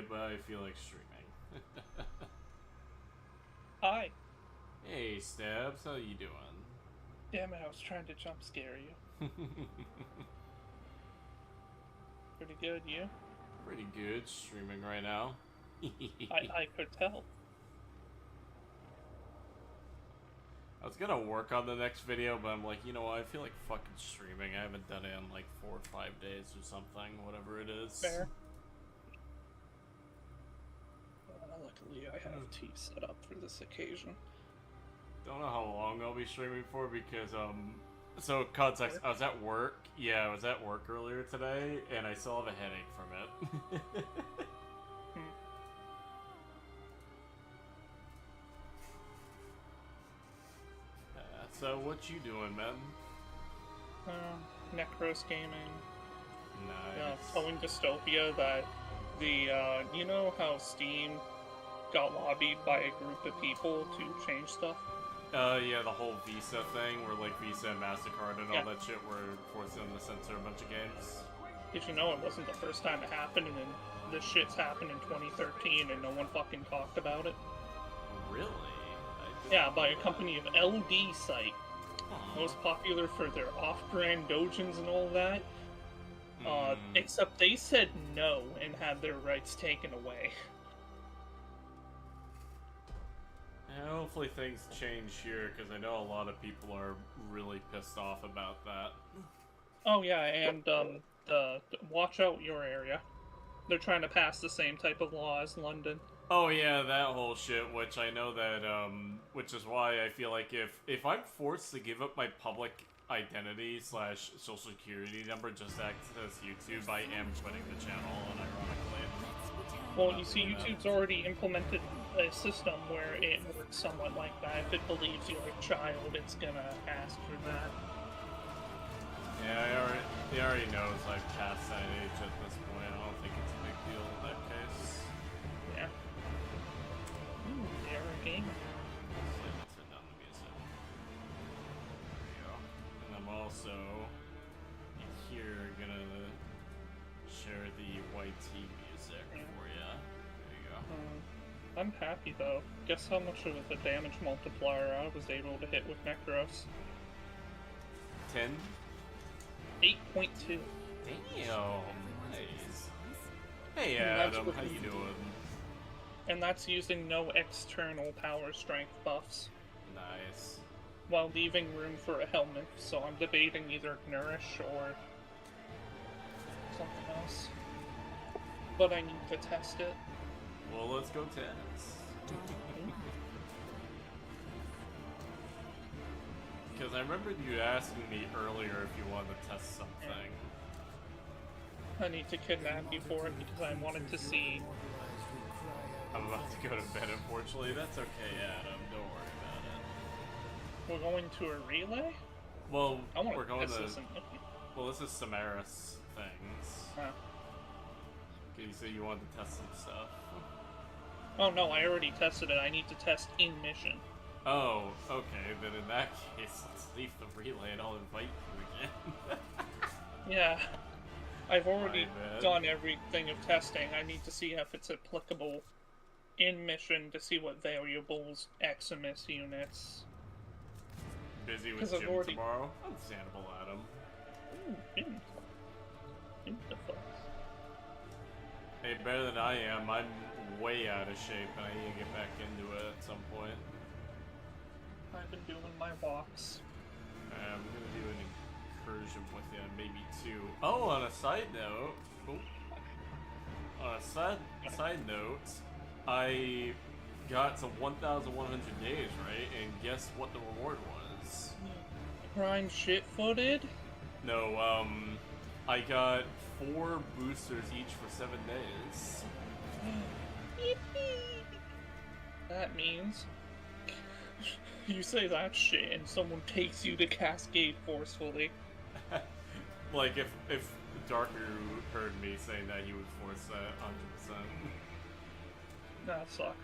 shit, but I feel like streaming. Hi. Hey, Stabs, how you doing? Damn it, I was trying to jump scare you. Pretty good, you? Pretty good, streaming right now. I could tell. I was gonna work on the next video, but I'm like, you know what, I feel like fucking streaming. I haven't done it in like 4 or 5 days or something, whatever it is. Fair. Luckily, I have tea set up for this occasion. Don't know how long I'll be streaming for because, so context, I was at work. Yeah, I was at work earlier today, and I still have a headache from it. So what you doing, man? Necros gaming. Nice. Telling Dystopia that the, you know how Steam got lobbied by a group of people to change stuff? Yeah, the whole Visa thing, where like Visa and MasterCard and all that shit were forcing them to censor a bunch of games. Did you know it wasn't the first time it happened, and then this shit's happened in 2013 and no one fucking talked about it? Really? Yeah, by a company of LD Site. Most popular for their off-brand dojins and all that. Except they said no and had their rights taken away. Yeah, hopefully things change here, because I know a lot of people are really pissed off about that. Oh yeah, and watch out your area. They're trying to pass the same type of law as London. Oh yeah, that whole shit, which I know that, which is why I feel like if I'm forced to give up my public identity / social security number just to access YouTube, I am quitting the channel, unironically. Well, you see, YouTube's already implemented a system where it works somewhat like that. If it believes you're a child, it's gonna ask for that. Yeah, he already knows I've passed that age at this point. I don't think it's a big deal in that case. Yeah. Ooh, they're a gamer. Let's turn down the music. There we go. And I'm also here gonna share the YT music for you. There you go. I'm happy though. Guess how much of a damage multiplier I was able to hit with Necros? 10? 8.2. Damn, nice. Hey Adam, how you doing? And that's using no external power strength buffs. Nice. While leaving room for a helmet, so I'm debating either Nourish or something else. But I need to test it. Well, let's go test. Because I remember you asking me earlier if you wanted to test something. I need to kidnap you for it because I wanted to see. I'm about to go to bed, unfortunately. That's okay, Adam. Don't worry about it. We're going to a relay? Well, we're going to... to... Well, this is Samaris things. Okay, you said you wanted to test some stuff. Oh no, I already tested it. I need to test in mission. Oh, okay. Then in that case, let's leave the relay and I'll invite you again. Yeah. I've already done everything of testing. I need to see if it's applicable in mission to see what variables, Eximus units. Busy with gym tomorrow? Understandable, Adam. Ooh, gym. Hey, better than I am. I'm way out of shape and I need to get back into it at some point. I've been doing my walks. I'm gonna do an incursion with you, maybe 2. Oh, on a side note, side note, I got to 1,100 days, right? And guess what the reward was? Prime shit-footed? No, I got 4 boosters each for 7 days. Yippee! That means you say that shit and someone takes you to Cascade forcefully. Like, if Darker heard me saying that, he would force that 100%. That'd suck.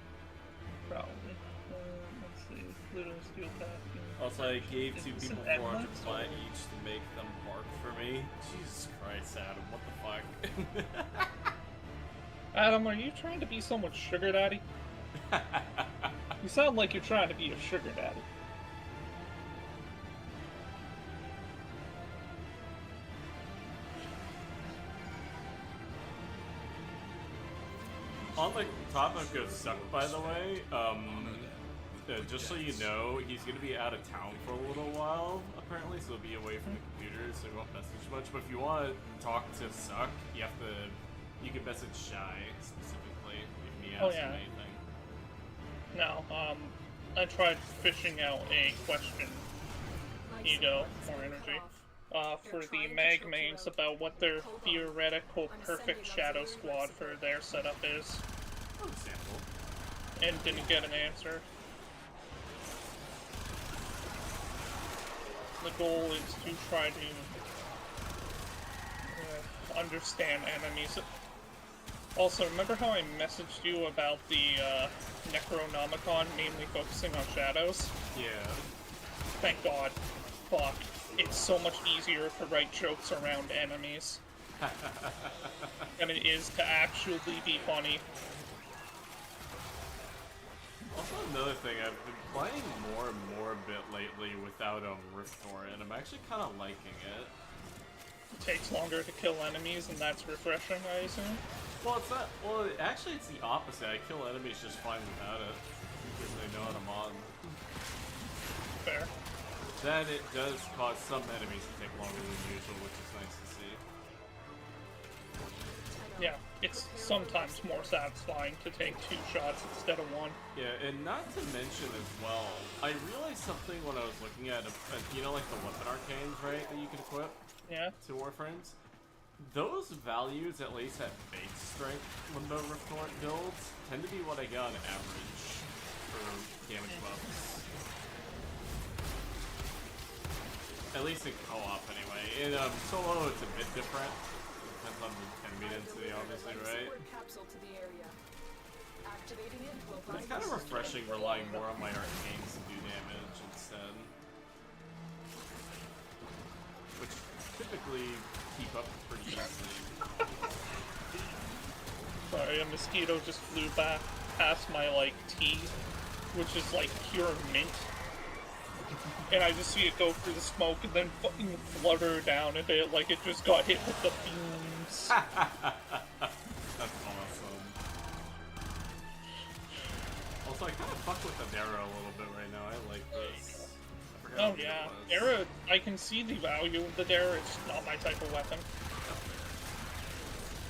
Probably. Let's see. Little steel packing. Also, I gave 2 people 400 flat each to make them bark for me. Jesus Christ, Adam, what the fuck? Adam, are you trying to be someone's sugar daddy? You sound like you're trying to be a sugar daddy. On the topic of Suck, by the way, just so you know, he's gonna be out of town for a little while, apparently, so he'll be away from the computer, so he won't message much. But if you want to talk to Suck, you can message Shy specifically if he asks you anything. No, I tried fishing out a question, Ego, more energy, for the Magmains about what their theoretical perfect Shadow Squad for their setup is. For example. And didn't get an answer. The goal is to try to understand enemies. Also, remember how I messaged you about the Necronomicon mainly focusing on shadows? Yeah. Thank God. Fuck. It's so much easier to write jokes around enemies than it is to actually be funny. Also, another thing, I've been playing more and more a bit lately without Rift Torrent, and I'm actually kind of liking it. It takes longer to kill enemies, and that's refreshing, I assume? Well, it's not. Well, actually, it's the opposite. I kill enemies just fine without it, because they know I'm on. Fair. Then it does cause some enemies to take longer than usual, which is nice to see. Yeah, it's sometimes more satisfying to take 2 shots instead of 1. Yeah, and not to mention as well, I realized something when I was looking at, you know, like the weapon arcanes, right, that you can equip? Yeah. To Warframes? Those values, at least at base strength Limbo Rift Torrent builds, tend to be what I get on average for damage buffs. At least in co-op, anyway. In solo, it's a bit different. Depends on the enemy density, obviously, right? It's kind of refreshing relying more on my arcanes to do damage instead. Which typically keep up pretty easily. Sorry, a mosquito just flew back past my, like, tea, which is, like, pure mint. And I just see it go through the smoke and then fucking flutter down a bit like it just got hit with the fumes. That's awesome. Also, I kind of fuck with the Darrow a little bit right now. I like this. Oh yeah, Darrow, I can see the value of the Darrow, it's not my type of weapon.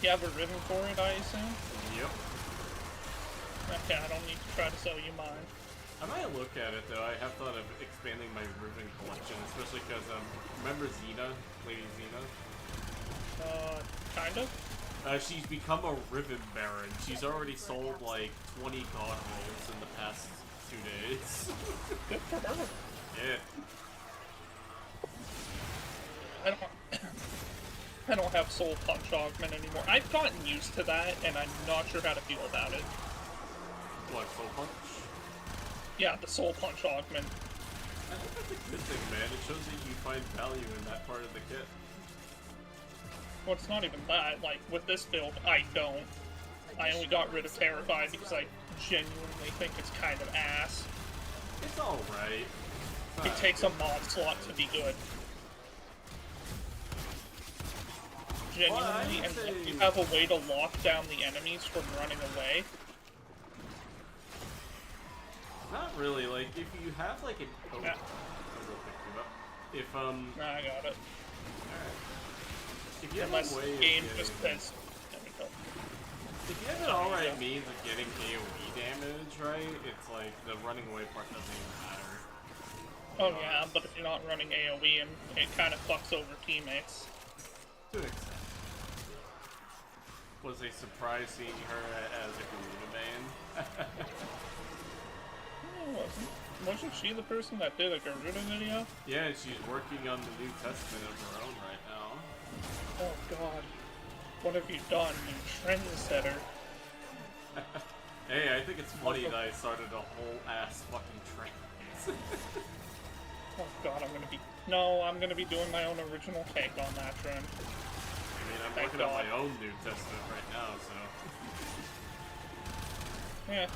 You have a ribbon for it, I assume? Yep. Okay, I don't need to try to sell you mine. I might look at it though. I have thought of expanding my ribbon collection, especially because remember Xena, Lady Xena? Kind of. She's become a ribbon baron. She's already sold like 20 god rolls in the past 2 days. Good for her. Yeah. I don't have Soul Punch Augment anymore. I've gotten used to that, and I'm not sure how to feel about it. What, Soul Punch? Yeah, the Soul Punch Augment. I think that's a good thing, man. It shows that you find value in that part of the kit. Well, it's not even that. Like, with this build, I don't. I only got rid of Terrified because I genuinely think it's kind of ass. It's alright. It takes a mod slot to be good. Genuinely, and if you have a way to lock down the enemies from running away. Not really, like, if you have, like, an... Oh, yeah. If, Nah, I got it. Alright. If you have Unless a way of game getting... just says... There we go. If you have an alright means of getting AoE damage, right, it's like, the running away part doesn't even matter. Oh yeah, but if you're not running AoE, and it kind of fucks over teammates. To an extent. Was a surprise seeing her as a Garuda main. Wasn't she the person that did a Garuda video? Yeah, she's working on the New Testament of her own right now. Oh god. What have you done, you trendsetter? Hey, I think it's funny that I started a whole ass fucking trend. Oh god, I'm gonna be... No, I'm gonna be doing my own original take on that trend. I mean, I'm Thank looking at God. my own New Testament right now, so. Yeah.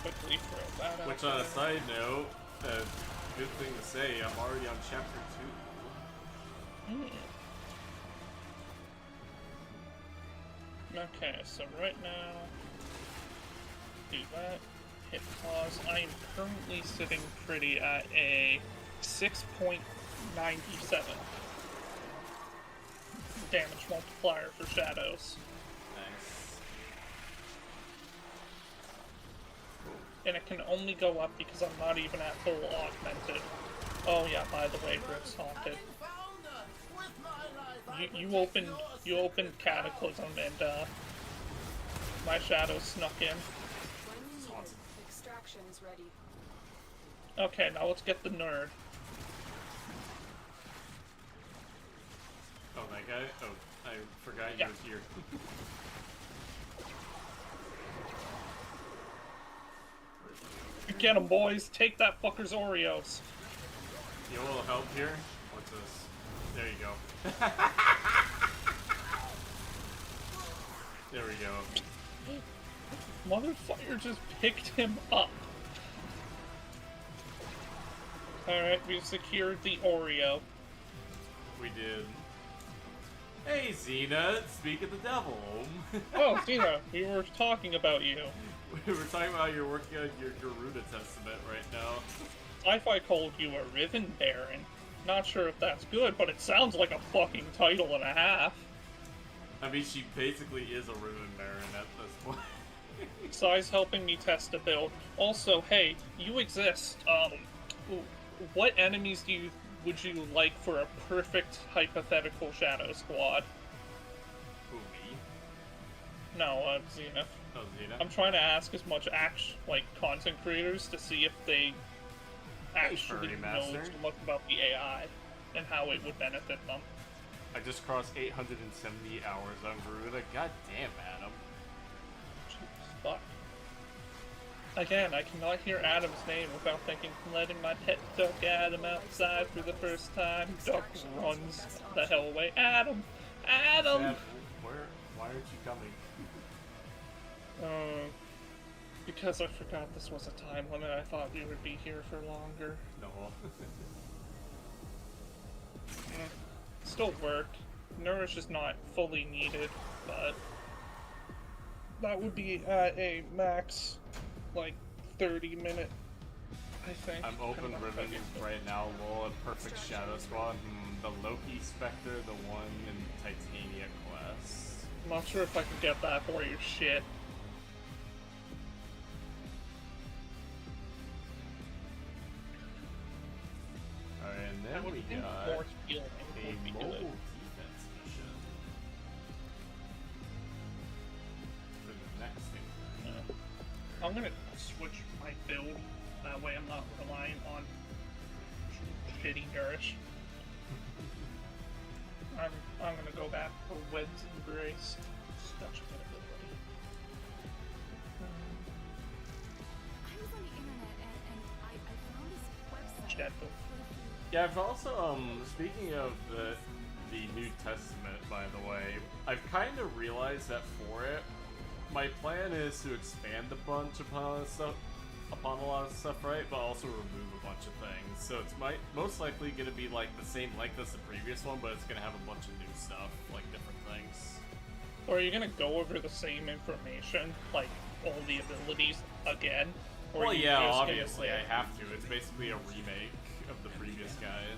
Quickly throw that out. Which, on a side note, good thing to say, I'm already on chapter 2. Okay, so right now, do that. Hit pause. I am currently sitting pretty at a 6.97 damage multiplier for shadows. Nice. And it can only go up because I'm not even at full augmented. Oh yeah, by the way, Rift's haunted. You opened Cataclysm and my shadow snuck in. Extraction is ready. Okay, now let's get the nerd. Oh, that guy? Oh, I forgot Yeah. he was here. Get 'em, boys! Take that fucker's Oreos! You want a little help here? What's this? There you go. There we go. Motherfucker just picked him up. Alright, we've secured the Oreo. We did. Hey, Xena, speak of the devil. Oh, Xena, we were talking about you. We were talking about you're working on your Garuda Testament right now. Sci-Fi called you a Riven Baron. Not sure if that's good, but it sounds like a fucking title and a half. I mean, she basically is a Riven Baron at this point. Sai's helping me test a build. Also, hey, you exist. What enemies would you like for a perfect hypothetical Shadow Squad? Who, me? No, Xena. Oh, Xena? I'm trying to ask as much content creators to see if they actually Furry know Master. too much about the AI and how it would benefit them. I just crossed 870 hours on Garuda. God damn, Adam. Jeez, fuck. Again, I cannot hear Adam's name without thinking, letting my pet duck Adam outside for the first time. Duck runs the hell away. Adam! Adam! Dad, why aren't you coming? Because I forgot this was a time limit. I thought we would be here for longer. No. Still work. Nourish is not fully needed, but that would be at a max, 30-minute, I think. I'm open ribbon right now, lol, a perfect Shadow Squad. The Loki Spectre, the one in Titania class. I'm not sure if I can get that for your shit. Alright, and I then would we think got more healing a would be mobile good. defense mission for the next thing. I'm gonna switch my build. That way I'm not relying on shitty nourish. I'm gonna go back for Wed's Embrace. Such a good ability. I was on the internet and I found this website. Gentle. Yeah, I've also, speaking of the New Testament, by the way, I've kind of realized that for it, my plan is to expand a bunch upon a lot of stuff, right? But also remove a bunch of things. So it's most likely going to be like the same length as the previous one, but it's going to have a bunch of new stuff, like different things. Or are you gonna go over the same information, like all the abilities again? Or Well, are you yeah, just gonna obviously say, I have to. It's basically a remake of the previous guide.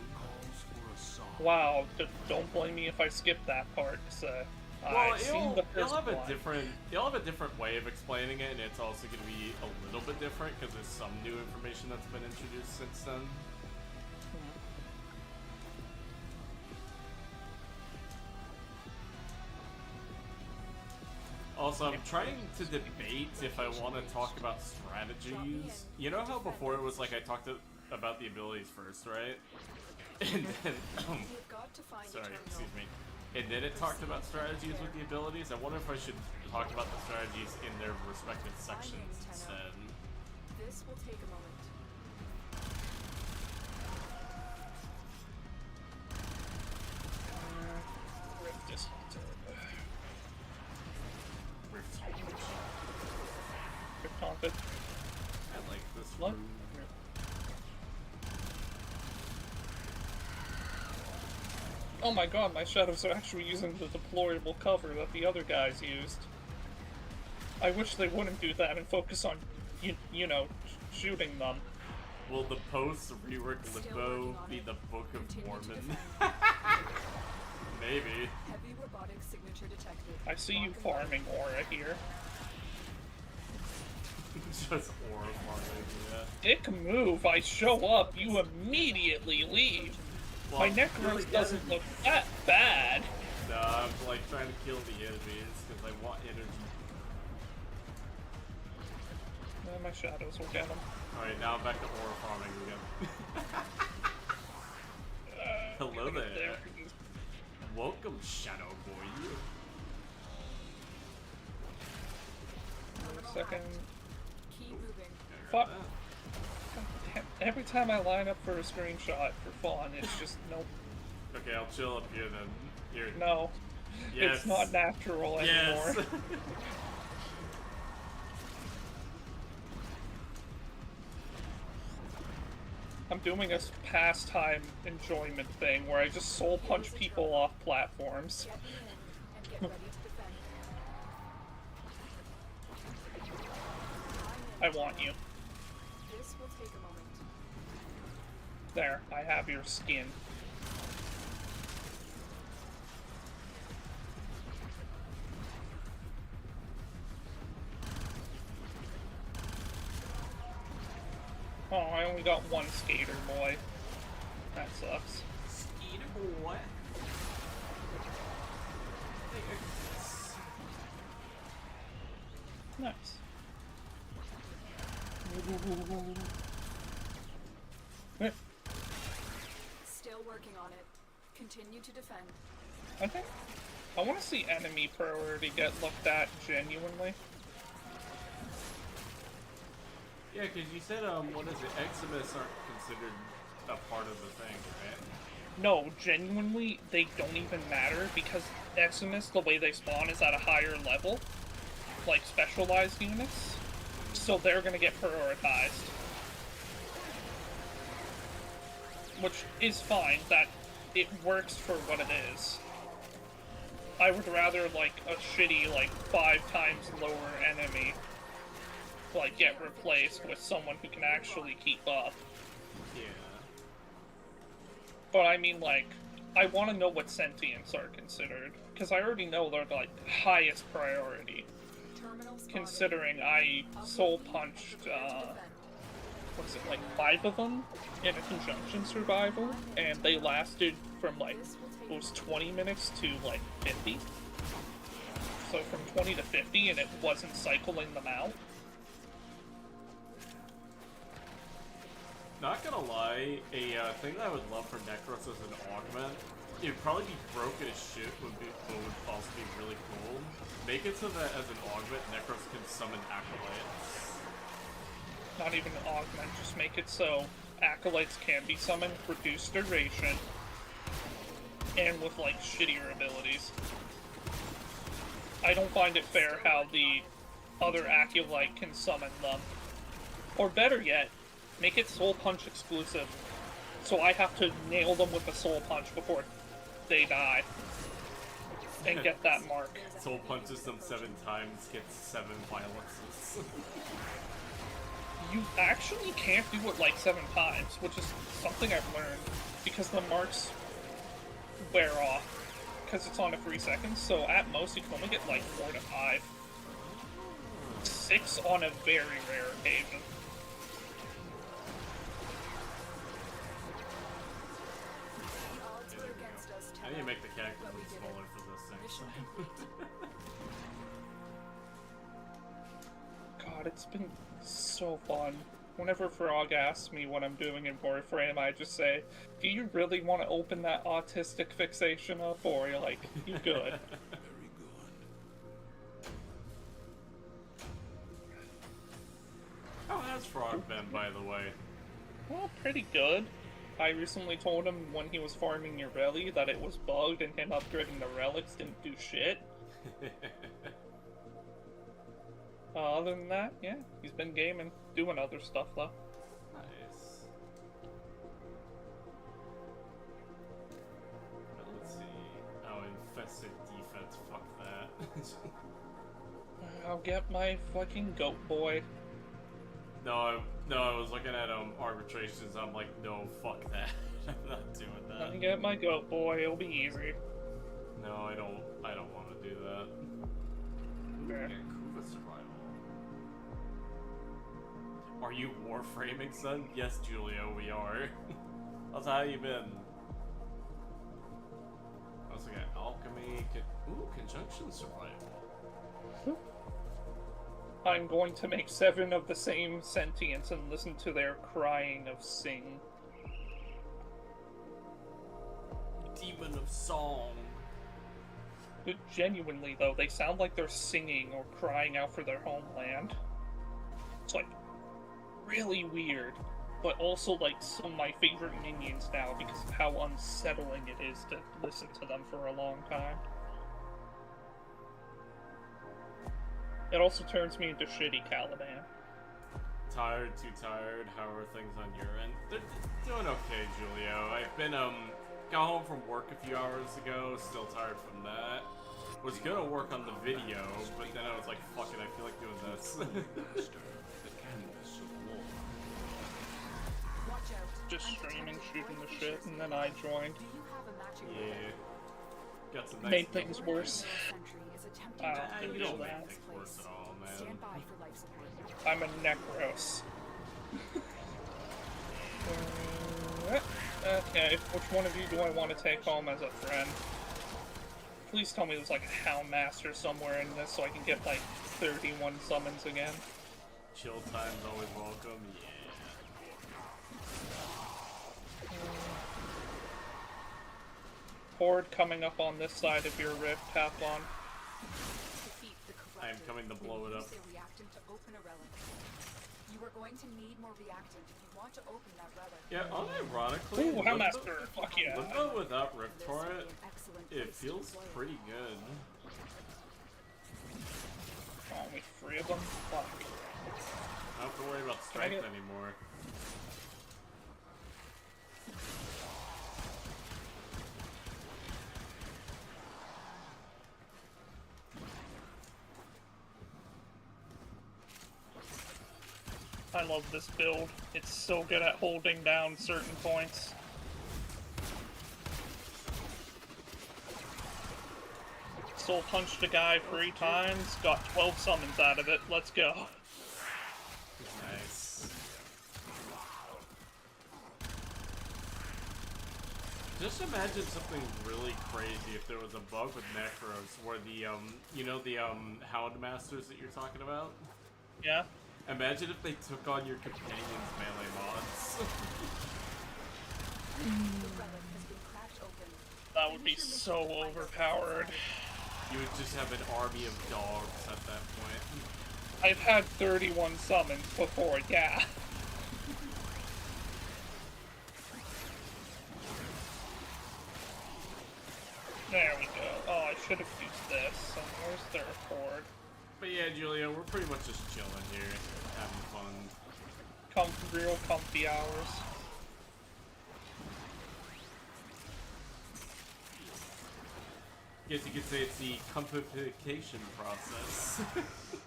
wow, don't blame me if I skip that part, because Well, I've seen the you'll first have a one. different way of explaining it, and it's also going to be a little bit different because there's some new information that's been introduced since then. Also, I'm trying to debate if I want to talk about strategies. You know how before it was like I talked about the abilities first, right? And then, You've got to find sorry, a terminal. excuse me. And then it talked about strategies with the abilities. I wonder if I should talk about the strategies in their respective sections instead. This will take a moment. Rift is haunted. taunted. I like this What? room. Oh my god, my shadows are actually using the deployable cover that the other guys used. I wish they wouldn't do that and focus on, you know, shooting them. Will the post-rework Limbo be the Book of Mormon? Maybe. Heavy robotic signature detected. I see you farming aura here. Just aura farming, yeah. Dick move, I show up, you immediately leave. Well, My Necros doesn't look that bad. Nah, I'm like trying to kill the enemies because I want energy. My shadows will get them. Alright, now I'm back to aura farming again. Hello there. Welcome, Shadow Boy. Wait a second. Keep moving. Fuck. Every time I line up for a screenshot for fun, it's just nope. Okay, I'll chill up here then. Here. No. Yes. It's not natural anymore. Yes. I'm doing a pastime enjoyment thing where I just soul punch people off platforms. Get in and get ready to defend. I want you. This will take a moment. There, I have your skin. Oh, I only got one skater boy. That sucks. Skeeter boy. Nice. Still working on it. Continue to defend. I think I want to see enemy priority get looked at genuinely. Yeah, because you said, what is it? Eximus aren't considered a part of the thing, right? No, genuinely, they don't even matter because Eximus, the way they spawn is at a higher level, like specialized units, so they're gonna get prioritized. Which is fine, that it works for what it is. I would rather, like, a shitty, like, 5 times lower enemy, like, get replaced with someone who can actually keep up. Yeah. But I mean, like, I want to know what sentients are considered, because I already know they're, like, highest priority. Terminal spotted. Considering I soul punched, what is it, like 5 of them in a conjunction survival, and they lasted from, like, it was 20 minutes to, like, 50. So from 20 to 50, and it wasn't cycling them out. Not gonna lie, a thing that I would love for Necros as an augment, it'd probably be broken as shit, but would also be really cool. Make it so that as an augment, Necros can summon acolytes. Not even an augment, just make it so acolytes can be summoned, reduce duration, and with, like, shittier abilities. I don't find it fair how the other acolyte can summon them. Or better yet, make it Soul Punch exclusive, so I have to nail them with a Soul Punch before they die, and get that mark. Soul punches them 7 times, gets 7 violences. You actually can't do it like 7 times, which is something I've learned, because the marks wear off, because it's on a 3 seconds, so at most you can only get like 4 to 5. 6 on a very rare occasion. Odds were against us. I need to make the cactus smaller for this thing. God, it's been so fun. Whenever Frog asks me what I'm doing in Warframe, I just say, do you really want to open that autistic fixation up, or you're like, you good? How has Frog been, by the way? Well, pretty good. I recently told him when he was farming your relic that it was bugged and him upgrading the relics didn't do shit. Other than that, yeah, he's been gaming, doing other stuff though. Nice. Well, let's see. Oh, infested defense. Fuck that. I'll get my fucking goat boy. No, I was looking at arbitrations. I'm like, no, fuck that. I'm not doing that. I'll get my goat boy. It'll be easy. No, I don't want to do that. Yeah. Kuva survival. Are you warframing, son? Yes, Julio, we are. How's how you been? I also got alchemy. Conjunction survival. I'm going to make 7 of the same sentience and listen to their crying of sing. Demon of song. But genuinely, though, they sound like they're singing or crying out for their homeland. It's like really weird, but also like some of my favorite minions now because of how unsettling it is to listen to them for a long time. It also turns me into shitty Caliban. Tired, too tired. How are things on your end? They're doing okay, Julio. I've been got home from work a few hours ago. Still tired from that. Was gonna work on the video, but then I was like, fuck it, I feel like doing this. Just streaming, shooting the shit, and then I joined. Yeah. Got some nice Made things worse. You don't make things worse at all, man. I'm a Necros. Okay, which one of you do I want to take home as a friend? Please tell me there's like a Hound Master somewhere in this so I can get like 31 summons again. Chill time's always welcome, yeah. Horde coming up on this side of your rift, tap on. I am coming to blow it up. You are going to need more reactant if you want to open that relic. Yeah, unironically, Ooh, Houndmaster, fuck yeah. Limbo without Rift Torrent, it feels pretty good. Only 3 of them? Fuck. I don't have to worry about strength anymore. I love this build. It's so good at holding down certain points. Soul punched a guy 3 times, got 12 summons out of it. Let's go. Nice. Just imagine something really crazy if there was a bug with Necros where the, you know the, Hound Masters that you're talking about? Yeah? Imagine if they took on your companion's melee mods. That would be so overpowered. You would just have an army of dogs at that point. I've had 31 summons before, yeah. There we go. Oh, I should have used this. Where's their horde? But yeah, Julia, we're pretty much just chilling here, having fun. Real comfy hours. Guess you could say it's the compification process.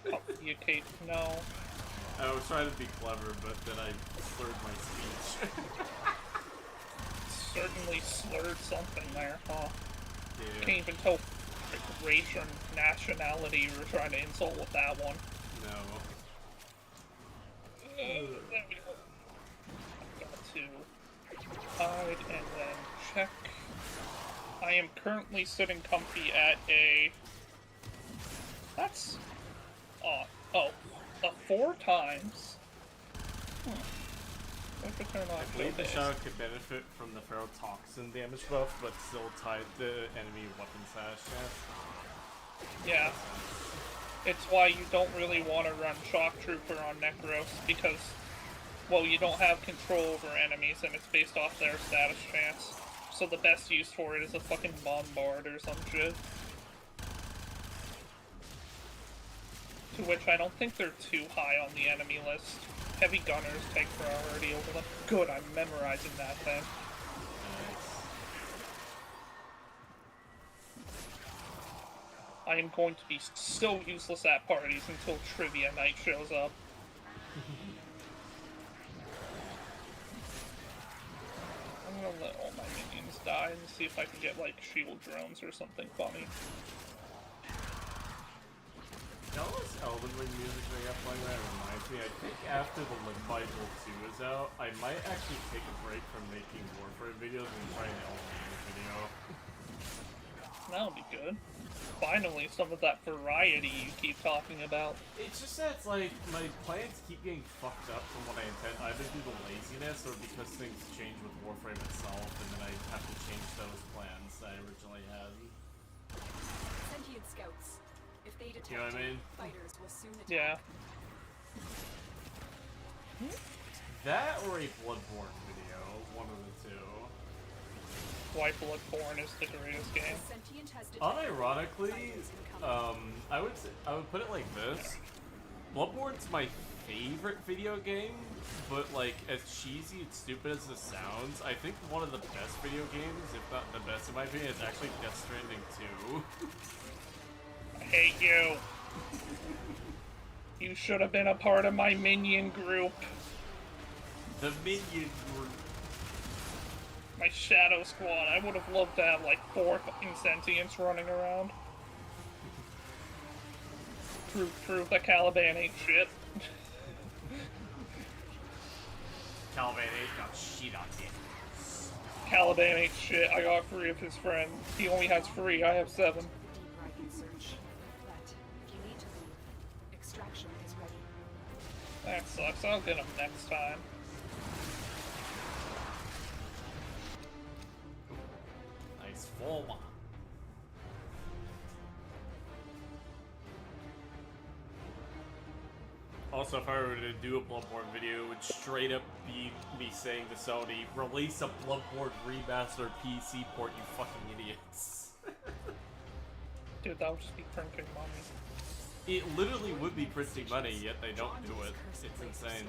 Complicate, no. I was trying to be clever, but then I slurred my speech. Certainly slurred something there, huh? Yeah. Can't even tell what race or nationality you were trying to insult with that one. No. There we go. Got to hide and then check. I am currently sitting comfy at a... That's... oh, 4 times. I believe the shadow could benefit from the ferrotoxin damage buff, but still tied to enemy weapon sash. Yeah. It's why you don't really want to run Shock Trooper on Necros, because, well, you don't have control over enemies, and it's based off their status chance. So the best use for it is a fucking Bombard or some shit. To which I don't think they're too high on the enemy list. Heavy gunners take priority over them. Good, I'm memorizing that thing. I am going to be so useless at parties until trivia night shows up. I'm gonna let all my minions die and see if I can get, like, shield drones or something funny. All this Elden Ring music they got playing, that reminds me, I think after the Bible 2 is out, I might actually take a break from making Warframe videos and try an Elden Ring video. That would be good. Finally, some of that variety you keep talking about. It's just that it's like, my plans keep getting fucked up from what I intend, either due to laziness or because things change with Warframe itself, and then I have to change those plans that I originally had. Sentient scouts. If they detect You know what I mean? fighters will soon attack. Yeah. That or a Bloodborne video, one of the two. Why Bloodborne is the greatest game. Sentient has detected Unironically, fighters incoming. I would put it like this. Bloodborne's my favorite video game, but like as cheesy and stupid as this sounds, I think one of the best video games, if not the best in my opinion, is actually Death Stranding 2. I hate you. You should have been a part of my minion group. The minion group. My Shadow Squad. I would have loved to have like 4 fucking sentients running around. Prove that Caliban ain't shit. Caliban ain't got shit on it. Caliban ain't shit. I got 3 of his friends. He only has 3. I have 7. Deep right search. But if you need to leave, extraction is ready. That sucks. I'll get him next time. Nice full one. Also, if I were to do a Bloodborne video, it would straight up be me saying to Sony, release a Bloodborne remastered PC port, you fucking idiots. Dude, that would just be printing money. It literally would be printing money, yet they don't do it. It's insane.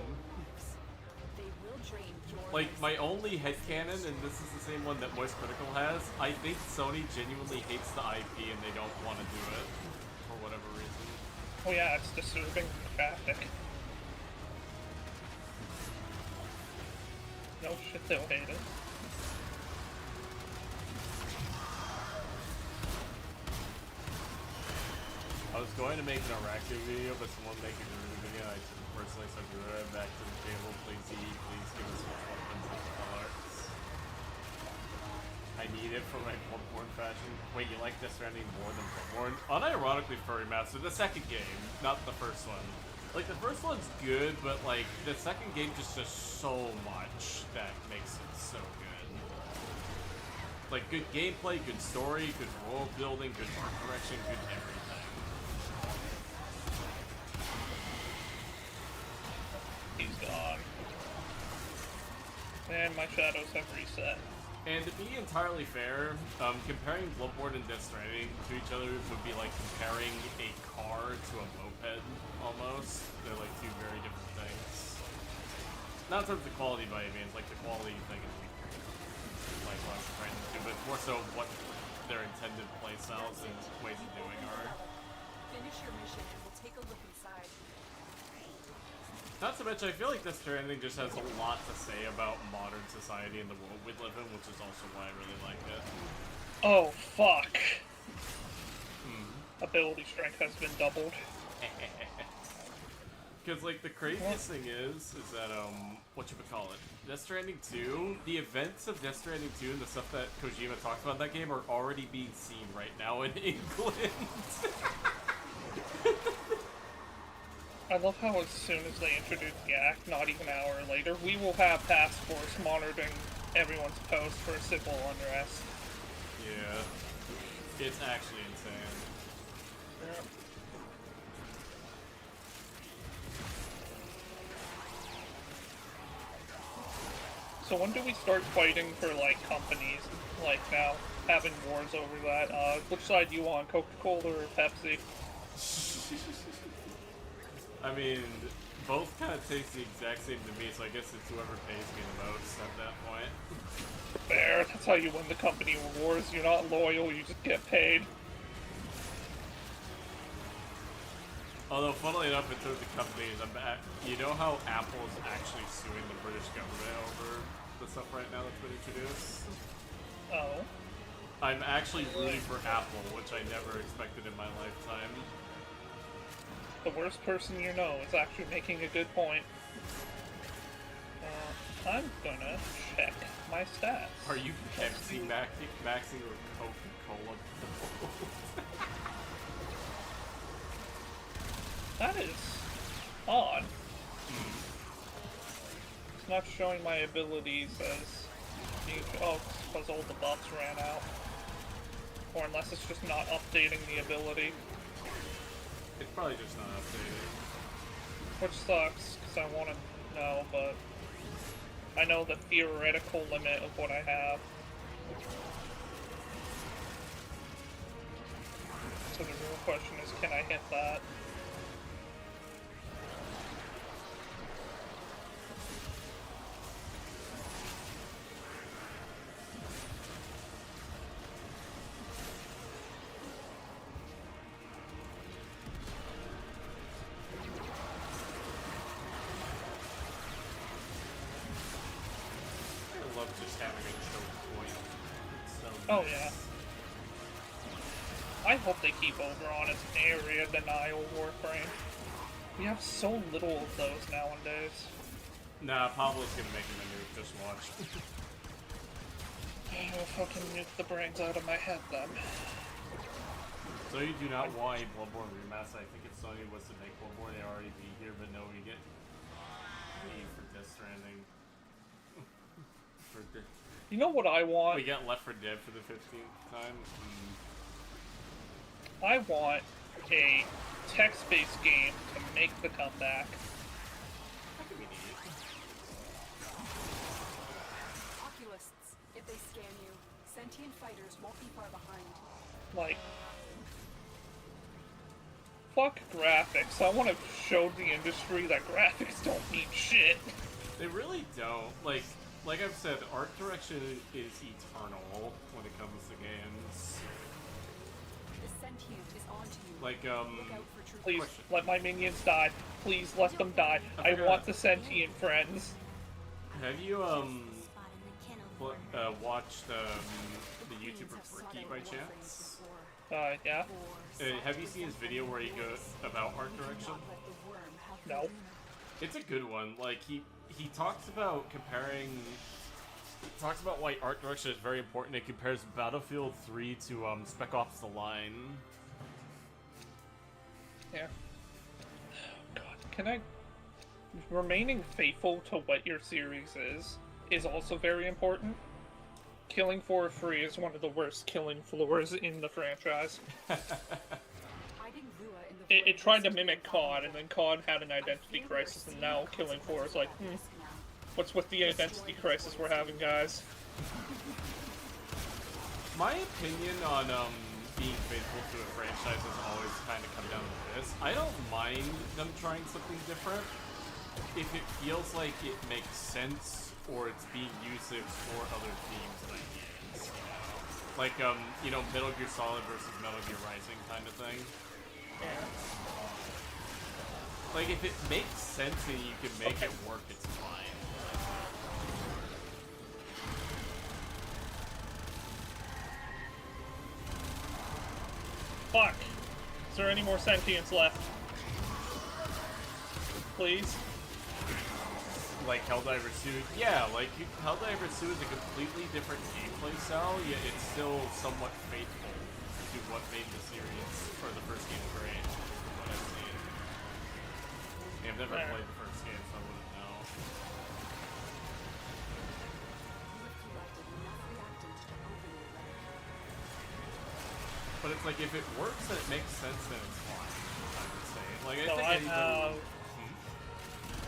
They will drain your Like, my only headcanon, and this is the same one that Moist Critical has, I think Sony genuinely hates the IP and they don't want to do it, for whatever reason. Oh yeah, it's disturbing traffic. No shit, they'll hate it. I was going to make an Arachne video, but someone making a Rudy video, I personally said, back to the table, please eat, please give us some weapons and arts. I need it for my Bloodborne fashion. Wait, you like Death Stranding more than Bloodborne? Unironically, for remastered, the second game, not the first one. Like, the first one's good, but, like, the second game just does so much that makes it so good. Like, good gameplay, good story, good world building, good art direction, good everything. He's gone. And my shadows have reset. And to be entirely fair, comparing Bloodborne and Death Stranding to each other would be like comparing a car to a moped, almost. They're like two very different things. Not in terms of quality by any means, like the quality thing is like what I'm comparing them to, but more so what their intended playstyles and ways of doing are. Finish your mission and we'll take a look inside. Not to mention, I feel like Death Stranding just has a lot to say about modern society and the world we live in, which is also why I really like it. Oh, fuck. Ability strength has been doubled. Because, like, the craziest thing is that, whatchamacallit, Death Stranding 2, the events of Death Stranding 2 and the stuff that Kojima talks about in that game are already being seen right now in England. I love how as soon as they introduce the act, not even an hour later, we will have task force monitoring everyone's post for civil unrest. Yeah. It's actually insane. Yeah. So when do we start fighting for, like, companies? Like, now, having wars over that? Which side do you want, Coca-Cola or Pepsi? I mean, both kind of taste the exact same to me, so I guess it's whoever pays me the most at that point. Fair, that's how you win the company rewards. You're not loyal, you just get paid. Although, funnily enough, in terms of companies, you know how Apple is actually suing the British government over the stuff right now that's been introduced? Oh. I'm actually rooting for Apple, which I never expected in my lifetime. The worst person you know is actually making a good point. I'm gonna check my stats. Are you Pepsi maxing or Coca-Cola? That is odd. It's not showing my abilities as being. Oh, it's because all the buffs ran out. Or unless it's just not updating the ability. It's probably just not updated. Which sucks, because I want to know, but I know the theoretical limit of what I have. So the real question is, can I hit that? I love just having a choke point. It's so Oh nice. yeah. I hope they keep Oberon as an area denial Warframe. We have so little of those nowadays. Nah, Pablo's gonna make him a nuke, just watch. I'll fucking nuke the brains out of my head then. So you do not want a Bloodborne remaster. I think if Sony was to make Bloodborne, they'd already be here, but no, we get for Death Stranding. You know what I want? We got Left 4 Dead for the 15th time. I want a text-based game to make the comeback. That could be neat. Oculists, if they scan you, sentient fighters won't be far behind. Like, fuck graphics. I want to show the industry that graphics don't mean shit. They really don't. Like I've said, art direction is eternal when it comes to games. The sentient is onto you. Like, Look out for true Please, Question. let my minions die. Please, let them die. I want the sentient friends. have you watched the YouTuber Ricky by chance? Yeah? Have you seen his video where he goes about art direction? No. It's a good one. Like he talks about comparing. Talks about why art direction is very important. It compares Battlefield 3 to Spec Ops: The Line. Yeah. God, can I... Remaining faithful to what your series is also very important. Killing for free is one of the worst killing floors in the franchise. It tried to mimic COD, and then COD had an identity crisis, and now Killing Floor is like, what's with the identity crisis we're having, guys? My opinion on being faithful to a franchise has always kind of come down to this. I don't mind them trying something different if it feels like it makes sense or it's being used to explore other themes and ideas. Like, Metal Gear Solid versus Metal Gear Rising kind of thing. Yeah. Like, if it makes sense and you can make it work, it's fine. Fuck. Is there any more sentience left? Please? Like Helldivers 2, yeah, like Helldivers 2 is a completely different gameplay style, yet it's still somewhat faithful to what made the series, or the first game, great, from what I've seen. I've never played the first game, so I wouldn't know. But it's like, if it works and it makes sense, then it's fine, I would say. Like, So I think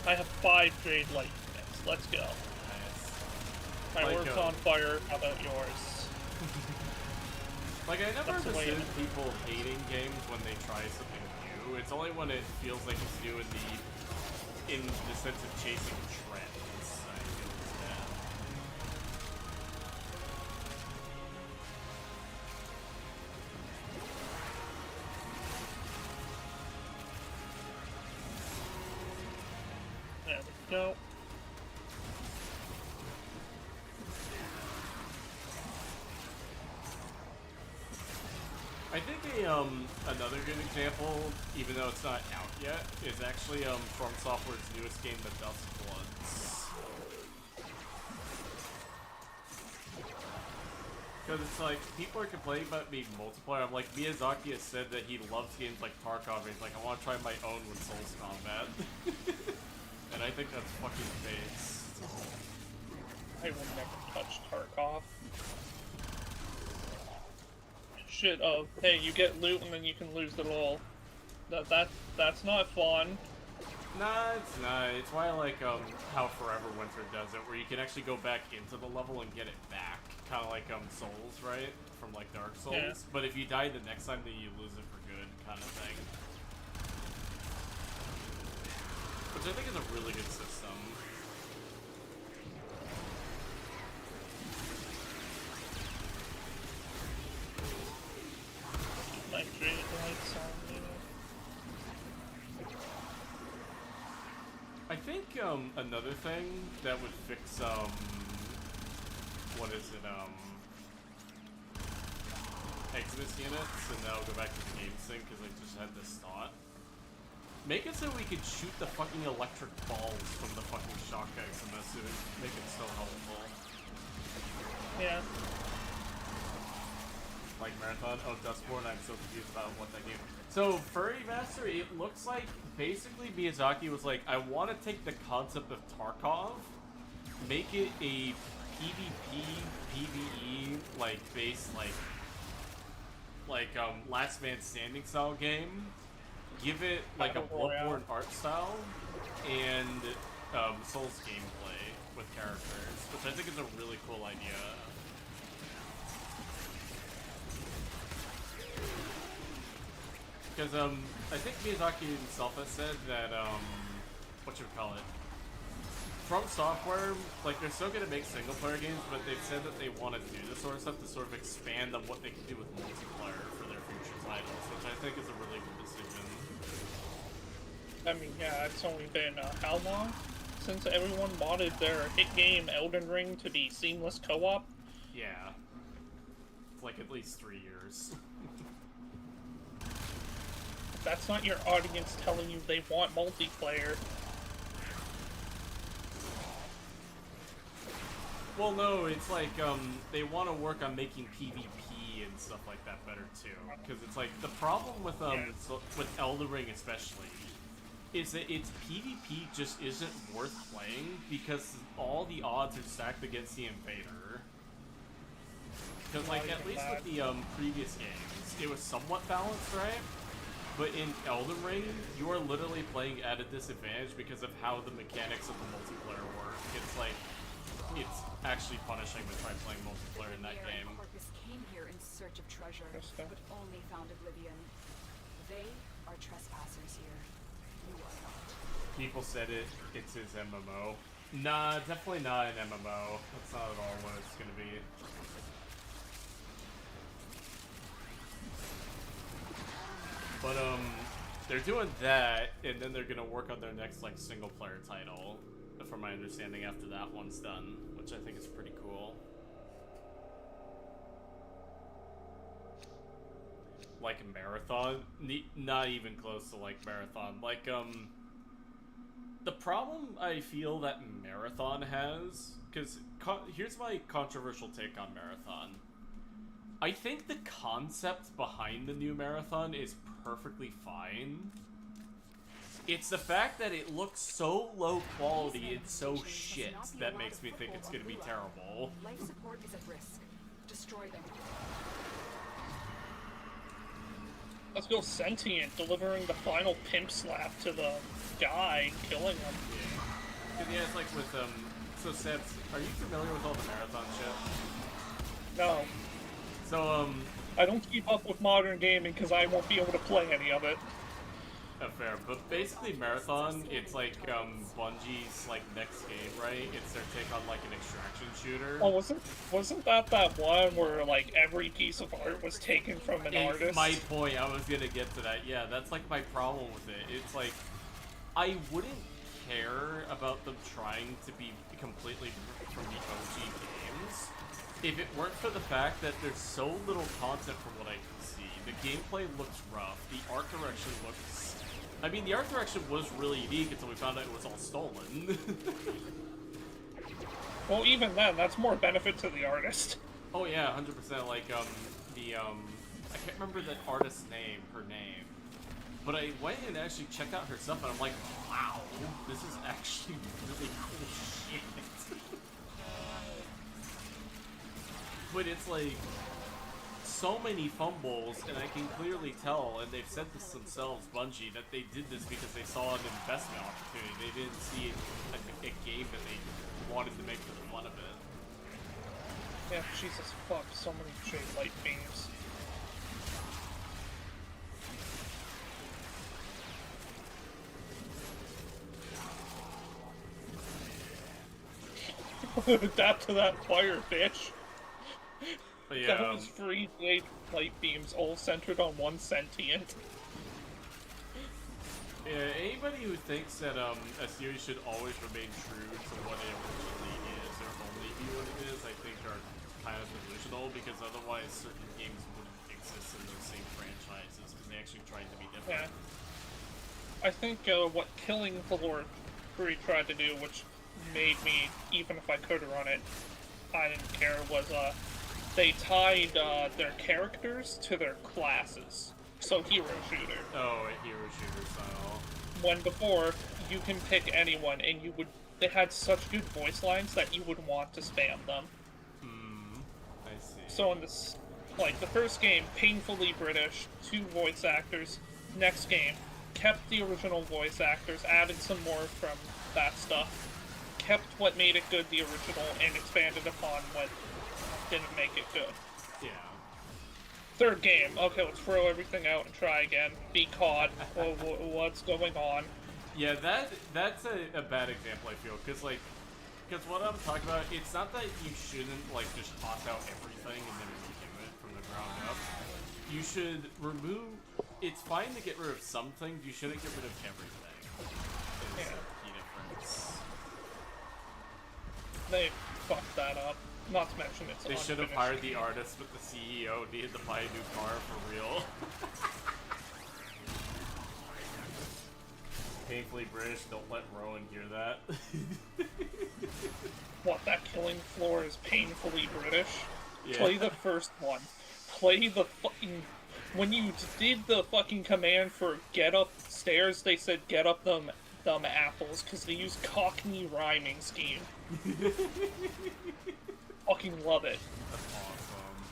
I have 5 Jade Light units. Let's go. Nice. My Like, work's on fire. How about yours? Like, I never That's the way understood it is. people hating games when they try something new. new. It's only when it feels like it's new in the sense of chasing trends. I feel it's bad. There we go. I think another good example, even though it's not out yet, is actually From Software's newest game, The Dust Bloods. Because it's like, people are complaining about being multiplayer. I'm like, Miyazaki has said that he loves games like Tarkov, and he's like, I want to try my own with Souls combat. And I think that's fucking face. I will never touch Tarkov. Shit of, hey, you get loot and then you can lose it all. That's not fun. Nah, it's not. It's why I like how Forever Winter does it, where you can actually go back into the level and get it back. Kind of like Souls, right? From like Dark Souls. Yeah. But if you die the next time, then you lose it for good, kind of thing. Which I think is a really good system. My dread lights on, you know. I think another thing that would fix what is it Exodus units, and now I'll go back to the game sync because I just had this thought. Make it so we could shoot the fucking electric balls from the fucking shotguns in this, it would make it so helpful. Yeah. Like Marathon? Oh, Dustborn, I'm so confused about what that game. So, Furry Master, it looks like basically Miyazaki was like, I want to take the concept of Tarkov, make it a PvP, PvE, like, based, like Last Man Standing style game, give it, like, a Bloodborne art style, and Souls gameplay with characters, which I think is a really cool idea. Because, I think Miyazaki himself has said that, From Software, like, they're still gonna make single-player games, but they've said that they want to do this sort of stuff to sort of expand on what they can do with multiplayer for their future titles, which I think is a really good decision. I mean, yeah, it's only been, how long? Since everyone modded their hit game Elden Ring to be seamless co-op? Yeah. It's like at least 3 years. That's not your audience telling you they want multiplayer. Well, no, it's like, they want to work on making PvP and stuff like that better, too. Because it's like, the problem with, with Elden Ring especially, is that its PvP just isn't worth playing, because all the odds are stacked against the invader. Because, like, at least with the, previous games, it was somewhat balanced, right? But in Elden Ring, you are literally playing at a disadvantage because of how the mechanics of the multiplayer work. It's like, it's actually punishing to try playing multiplayer in that game. Corpus came here in search of treasure, but only found oblivion. They are trespassers here. You are not. People said it's his MMO. Nah, definitely not an MMO. That's not at all what it's gonna be. But, they're doing that, and then they're gonna work on their next, like, single-player title, from my understanding, after that one's done, which I think is pretty cool. Like Marathon? Not even close to, like, Marathon. Like, the problem I feel that Marathon has, because here's my controversial take on Marathon. I think the concept behind the new Marathon is perfectly fine. It's the fact that it looks so low quality and so shit that makes me think it's gonna be terrible. Life support is at risk. Destroy them. Let's go sentient, delivering the final pimp slap to the guy, killing him. Yeah, it's like with, so Sebs, are you familiar with all the Marathon shit? No. So, I don't keep up with modern gaming because I won't be able to play any of it. fair. But basically, Marathon, it's like Bungie's like next game, right? It's their take on like an extraction shooter. Oh, wasn't that one where like every piece of art was taken from an artist? My point. I was gonna get to that. Yeah, that's like my problem with it. It's like I wouldn't care about them trying to be completely from the OG games if it weren't for the fact that there's so little content from what I can see. The gameplay looks rough. The art direction looks... I mean, the art direction was really unique until we found out it was all stolen. Well, even then, that's more benefit to the artist. Oh yeah, 100%. Like, I can't remember the artist's name, her name. But I went and actually checked out her stuff, and I'm like, wow, this is actually really cool shit. But it's like, so many fumbles, and I can clearly tell, and they've said this themselves, Bungie, that they did this because they saw an investment opportunity. They didn't see a game that they wanted to make for the fun of it. Yeah, Jesus fuck, so many shade light beams. Adapt to that fire, bitch. Yeah. That was 3 light beams, all centered on one sentient. Yeah, anybody who thinks that a series should always remain true to what it originally is, or only be what it is, I think are kind of delusional, because otherwise certain games wouldn't exist in those same franchises, because they actually tried to be different. Yeah. I think what Killing Floor 3 tried to do, which made me, even if I could run it, I didn't care, was they tied their characters to their classes. So hero shooter. Oh, a hero shooter style. When before, you can pick anyone, and they had such good voice lines that you would want to spam them. I see. So in this, like, the first game, painfully British, 2 voice actors. Next game, kept the original voice actors, added some more from that stuff. Kept what made it good, the original, and expanded upon what didn't make it good. Yeah. Third game, okay, let's throw everything out and try again. Be caught. What's going on? Yeah, that's a bad example, I feel, because what I'm talking about, it's not that you shouldn't, like, just toss out everything and then redo it from the ground up. You should remove... It's fine to get rid of some things, you shouldn't get rid of everything. Is the key difference. They fucked that up. Not to mention it's They should have hired the artist, but the CEO needed to buy a new car for real. Painfully British, don't let Rowan hear that. What, that Killing Floor is painfully British? Yeah. Play the first one. Play the fucking... When you did the fucking command for get up stairs, they said get up them dumb apples, because they use Cockney rhyming scheme. Fucking love it. That's awesome.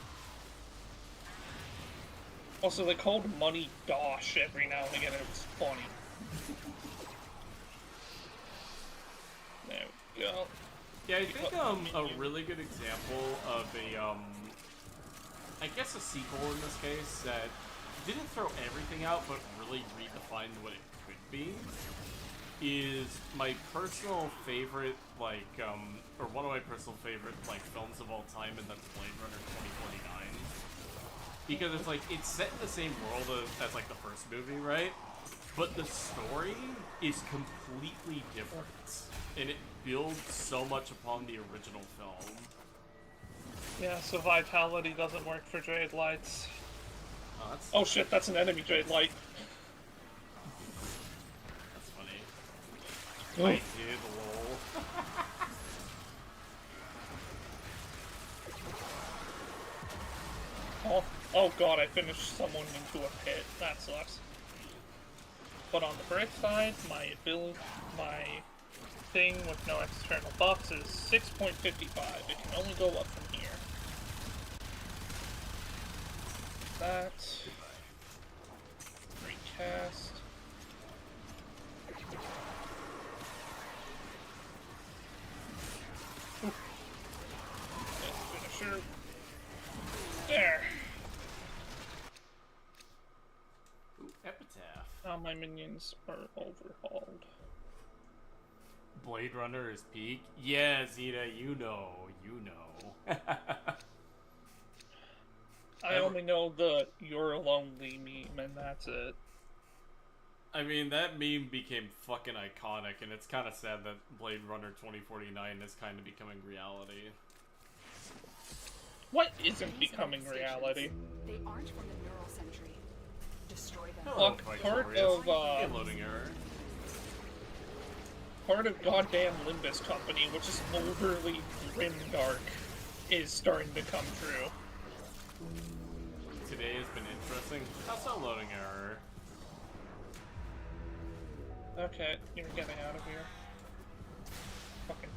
Also, they called money dosh every now and again, and it was funny. There we go. Yeah, I think a really good example of I guess a sequel in this case that didn't throw everything out, but really redefined what it could be, is my personal favorite, like, or one of my personal favorite, like, films of all time, and that's Blade Runner 2049. Because it's like, it's set in the same world as like, the first movie, right? But the story is completely different, and it builds so much upon the original film. Yeah, so Vitality doesn't work for Jade Lights. That's Oh shit, that's an enemy Jade Light. funny. I did, lol. Oh god, I finished someone into a pit. That sucks. But on the bright side, my thing with no external buffs is 6.55. It can only go up from here. That. Recast. Finisher. There. Ooh, Epitaph. Now my minions are overhauled. Blade Runner is peak? Yeah, Zeta, you know. I only know the "you're a lonely" meme, and that's it. I mean, that meme became fucking iconic, and it's kind of sad that Blade Runner 2049 is kind of becoming reality. What isn't becoming reality? They aren't from the neural century. Destroy them. Look, part of goddamn Limbus Company, which is overly grimdark, is starting to come true. Today has been interesting. That's a loading error. Okay, you're getting out of here. Fucking.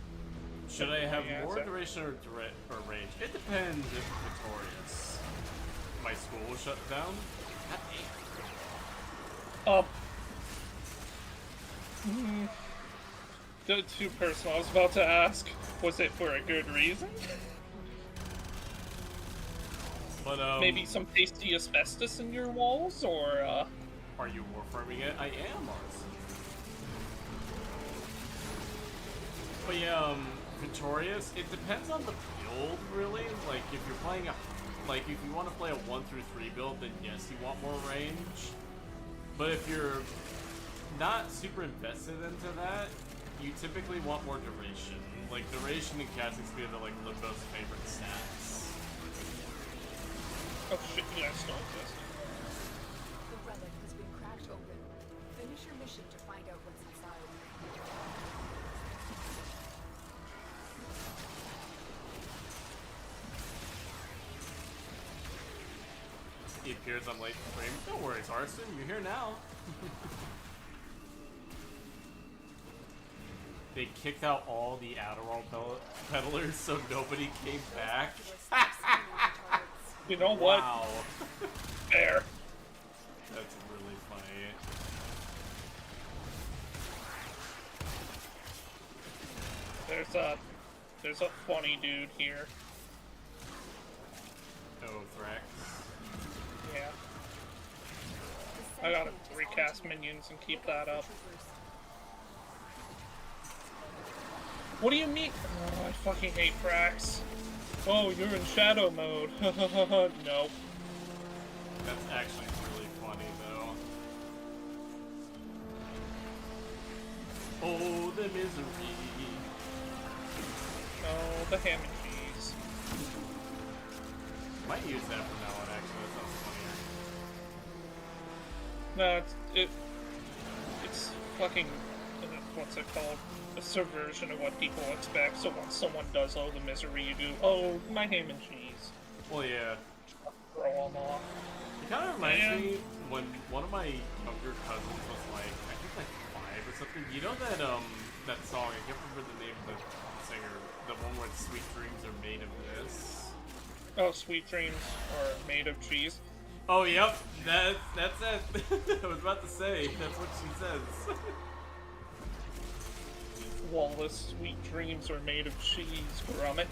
Should I have more duration or range? It depends if it's victorious. My school will shut down? Too personal. I was about to ask, was it for a good reason? But, maybe some tasty asbestos in your walls, or, Are you warframing it? I am, Mars. But yeah, Victorious, it depends on the build, really. Like, if you're playing if you want to play a 1 through 3 build, then yes, you want more range. But if you're not super invested into that, you typically want more duration. Like, duration and casting speed are, like, Limbo's favorite stats. Oh shit, you guys still exist. The relic has been cracked open. Finish your mission to find out what's inside. He appears on late stream. Don't worry, Arson, you're here now. They kicked out all the Adderall peddlers, so nobody came back. You know what? Wow. Fair. That's really funny. There's a funny dude here. Oh, Thrax. Yeah. I gotta recast minions and keep that up. What do you mean? Oh, I fucking hate Thrax. Oh, you're in shadow mode. No. That's actually really funny, though. Oh, the misery. Oh, the ham and cheese. Might use that from now on, actually. That sounds funnier. No, it's fucking, what's it called? A subversion of what people expect. So once someone does "oh, the misery," you do "oh, my ham and cheese." Well, yeah. Throw them off. It kind of reminds me when one of my younger cousins was like, I think like 5 or something. You know that that song? I can't remember the name of the singer. The one where "Sweet Dreams Are Made of This." Oh, "Sweet Dreams Are Made of Cheese." Oh, yep. That's it. I was about to say. That's what she says. Wallace, sweet dreams are made of cheese, Gromit.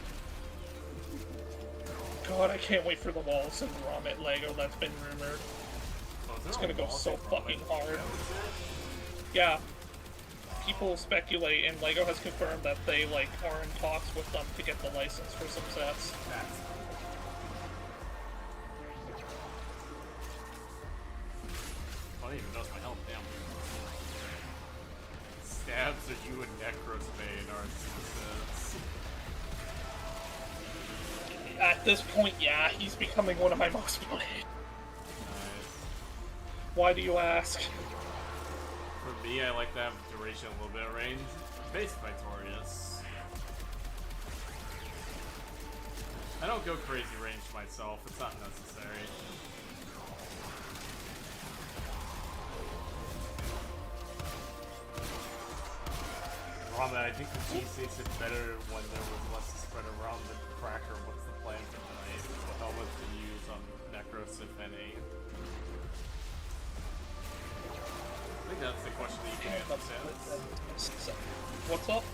God, I can't wait for the Wallace and Gromit Lego that's been rumored. It's gonna go so fucking hard. Yeah. People speculate, and Lego has confirmed that they, like, are in talks with them to get the license for some sets. I don't even know my health, damn. Stabs are you and Necros made are success. At this point, yeah, he's becoming one of my most played. Nice. Why do you ask? For me, I like to have duration, a little bit of range. Base Victorious. I don't go crazy range myself, it's not necessary. Ramen, I think the cheese tasted better when there was less spread around the cracker. What's the plan for tonight? What helmets to use on Necros, if any? I think that's the question that you can answer. What's up?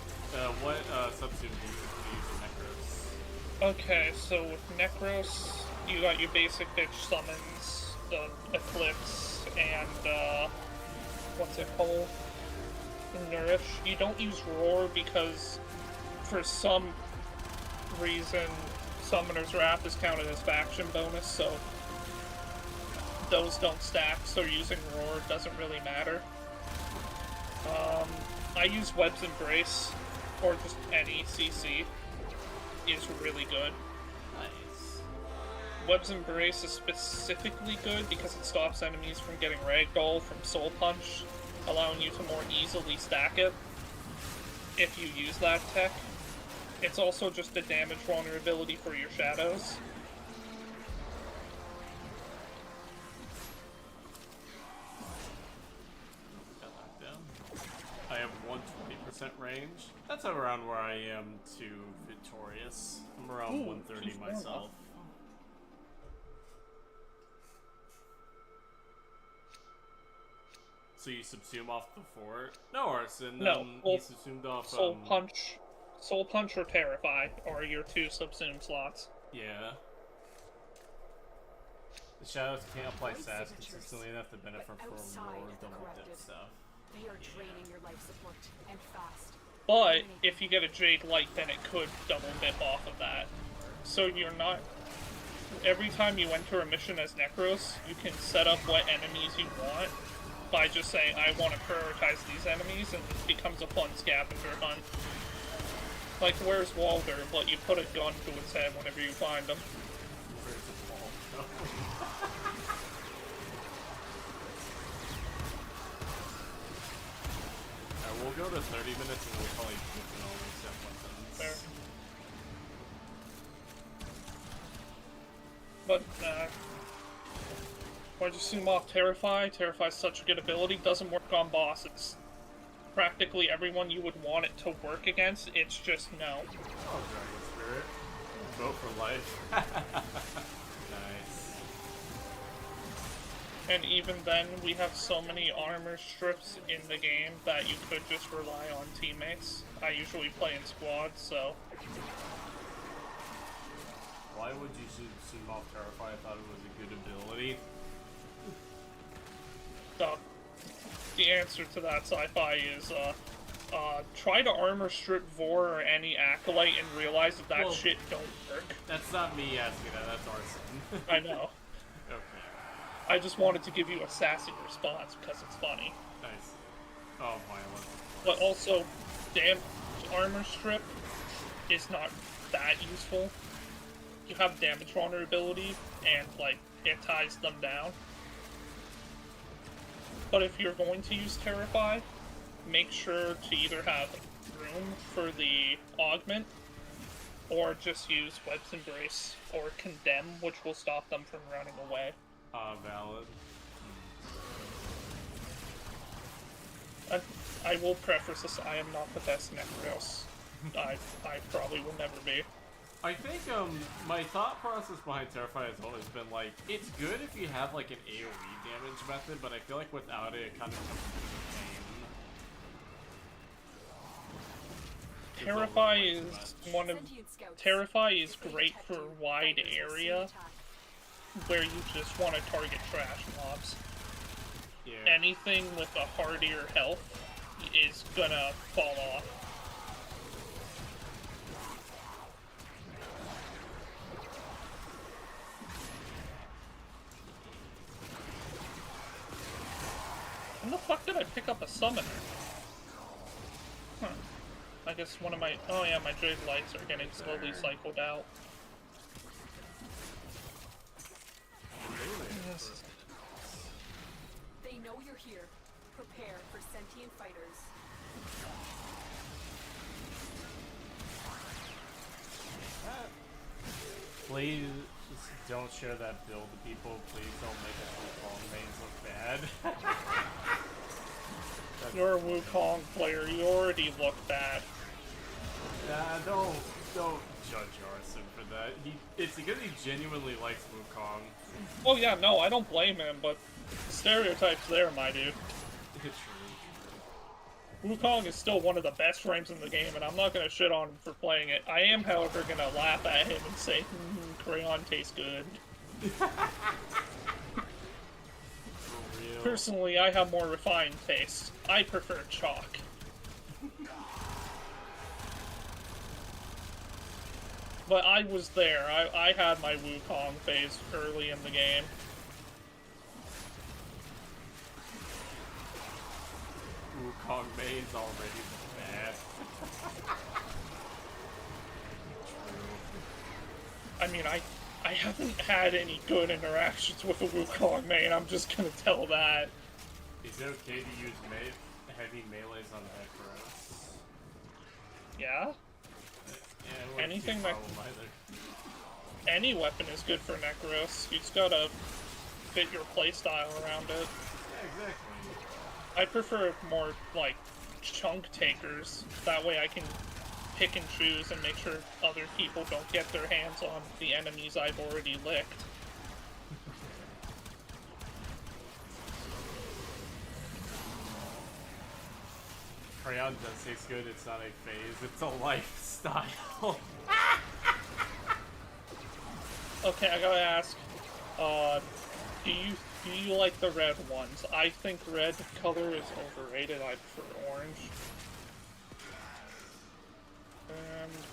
What substitute do you use for Necros? Okay, so with Necros, you got your basic bitch summons, the Eclipse, and what's it called? Nourish. You don't use Roar because for some reason Summoner's Wrath is counted as faction bonus, so those don't stack, so using Roar doesn't really matter. I use Web's Embrace, or just any CC, is really good. Nice. Web's Embrace is specifically good because it stops enemies from getting Ragdoll from Soul Punch, allowing you to more easily stack it if you use that tech. It's also just a damage vulnerability for your shadows. I have 120% range. That's around where I am to Victorious. I'm around 130 myself. So you subsume off the fort? No, Arson. No, you subsumed off Soul Punch or Terrify are your two subsume slots. Yeah. The shadows can't apply sass consistently enough to benefit from more double dip stuff. They are draining your life support, and fast. But if you get a Jade Light, then it could double dip off of that. So you're not... Every time you enter a mission as Necros, you can set up what enemies you want by just saying, I want to prioritize these enemies, and it becomes a fun scavenger hunt. Like, where's Walder? But you put a gun to its head whenever you find him. Where's Walder? We'll go to 30 minutes and we'll probably keep it all except weapons. Fair. But, why'd you zoom off Terrify? Terrify's such a good ability, doesn't work on bosses. Practically everyone you would want it to work against, it's just no. Oh, Dragon Spirit. Vote for life. Nice. And even then, we have so many armor strips in the game that you could just rely on teammates. I usually play in squads, so... Why would you zoom off Terrify? I thought it was a good ability. The answer to that Sci-Fi is, try to armor strip Vor or any Acolyte and realize that shit don't work. That's not me asking that, that's Arson. I know. Okay. I just wanted to give you a sassy response because it's funny. Nice. Oh, violent. But also, armor strip is not that useful. You have damage vulnerability, and, like, it ties them down. But if you're going to use Terrify, make sure to either have room for the augment, or just use Web's Embrace, or Condemn, which will stop them from running away. Valid. I will preface this, I am not the best Necros. I probably will never be. I think, my thought process behind Terrify has always been, like, it's good if you have, like, an AoE damage method, but I feel like without it, it kind of becomes a pain. Terrify is great for wide area, where you just want to target trash mobs. Yeah. Anything with a hardier health is gonna fall off. When the fuck did I pick up a summoner? Huh. I guess one of my... Oh yeah, my Jade Lights are getting slowly cycled out. Yes. They know you're here. Prepare for sentient fighters. Please don't share that build to people. Please don't make us Wukong mains look bad. You're a Wukong player. You already look bad. Nah, don't judge Arson for that. It's because he genuinely likes Wukong. Oh yeah, no, I don't blame him, but stereotypes there, my dude. Wukong is still one of the best frames in the game, and I'm not gonna shit on him for playing it. I am, however, gonna laugh at him and say, Crayon tastes good. For real. Personally, I have more refined taste. I prefer chalk. But I was there. I had my Wukong phase early in the game. Wukong Mei's already the best. I mean, I haven't had any good interactions with a Wukong Mei, and I'm just gonna tell that. Is it okay to use heavy melees on Necros? Yeah? Yeah, anything that... Any weapon is good for Necros. You just gotta fit your playstyle around it. Yeah, exactly. I prefer more, like, chunk takers. That way I can pick and choose and make sure other people don't get their hands on the enemies I've already licked. Crayon does taste good, it's not a phase, it's a lifestyle. Okay, I gotta ask, do you like the red ones? I think red color is overrated, I prefer orange.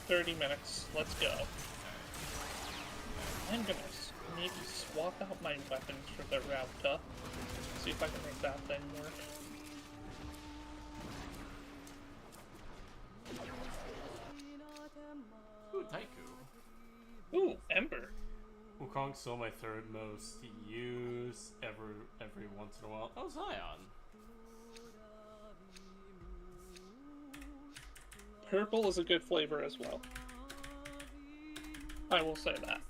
30 minutes, let's go. I'm gonna maybe swap out my weapons for the Rauta. See if I can make that thing work. Ooh, Taiku. Ooh, Ember. Wukong's still my third most used every once in a while. Oh, Zion. Purple is a good flavor as well. I will say that.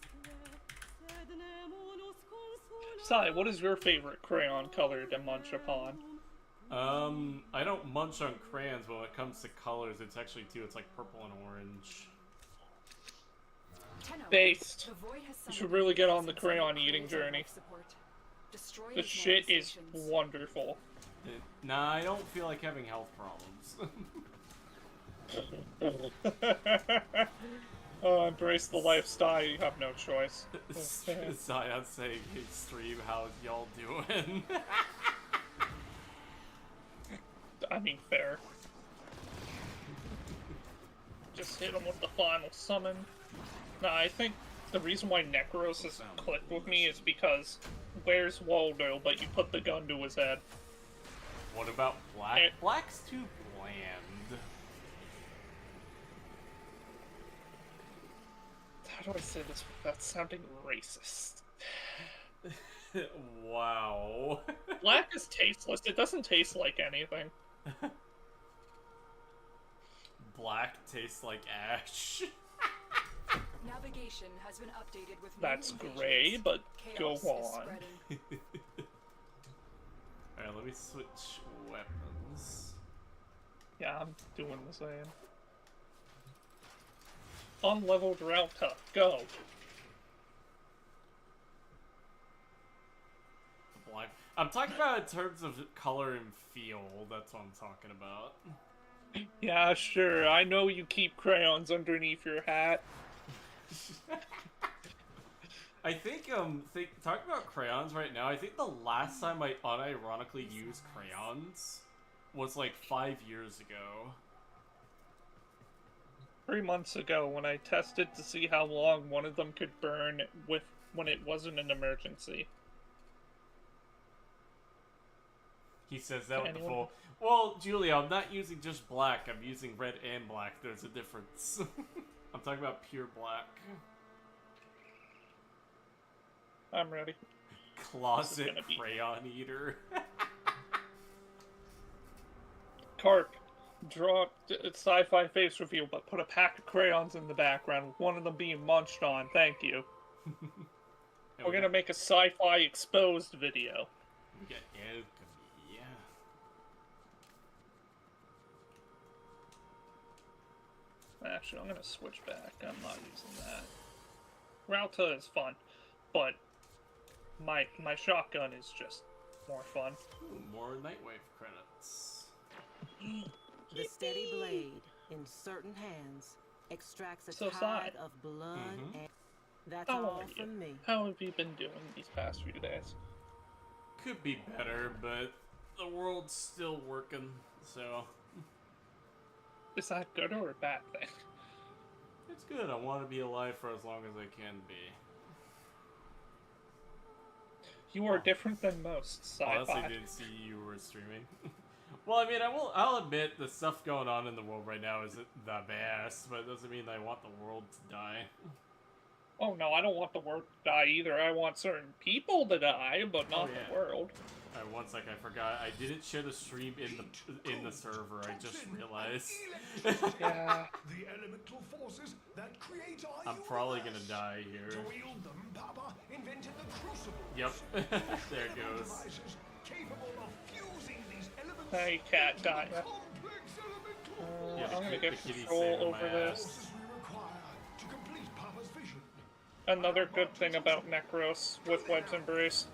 Sai, what is your favorite crayon color to munch upon? I don't munch on crayons, but when it comes to colors, it's actually two. It's like purple and orange. Based. You should really get on the crayon eating journey. This shit is wonderful. Nah, I don't feel like having health problems. Oh, embrace the lifestyle, you have no choice. Zion saying, hey stream, how's y'all doing? I mean, fair. Just hit him with the final summon. Nah, I think the reason why Necros has clicked with me is because where's Waldo, but you put the gun to his head. What about Black? Black's too bland. How do I say this without sounding racist? Wow. Black is tasteless. It doesn't taste like anything. Black tastes like ash. Navigation has been updated with That's gray, but go on. Alright, let me switch weapons. Yeah, I'm doing the same. Unleveled Rauta, go! Black. I'm talking about in terms of color and feel, that's what I'm talking about. Yeah, sure, I know you keep crayons underneath your hat. I think, talking about crayons right now, I think the last time I unironically used crayons was like 5 years ago. 3 months ago, when I tested to see how long one of them could burn when it wasn't an emergency. He says that with the full... Well, Julia, I'm not using just black, I'm using red and black. There's a difference. I'm talking about pure black. I'm ready. Closet crayon eater. Carp, draw sci-fi face reveal, but put a pack of crayons in the background with one of them being munched on. Thank you. We're gonna make a sci-fi exposed video. We got alchemy. Actually, I'm gonna switch back. I'm not using that. Rauta is fun, but my shotgun is just more fun. Ooh, more Nightwave credits. The steady blade in certain hands extracts a tide of blood and that's all from me. How have you been doing these past few days? could be better, but the world's still working, so... Is that good or a bad thing? It's good. I want to be alive for as long as I can be. You are different than most, Sci-Fi. Honestly, didn't see you were streaming. Well, I mean, I'll admit the stuff going on in the world right now isn't the best, but it doesn't mean I want the world to die. Oh no, I don't want the world to die either. I want certain people to die, but not the world. Alright, one sec, I forgot. I didn't share the stream in the server. I just realized. Yeah. The elemental forces that create our I'm probably gonna die here. To wield them, Papa invented the crucible. Yep. There it goes. Capable of fusing these elements. Hey, cat, die. Yeah, I'm gonna get kitty's control saving over my this. To complete Papa's vision. Another good thing about Necros with Web's Embrace,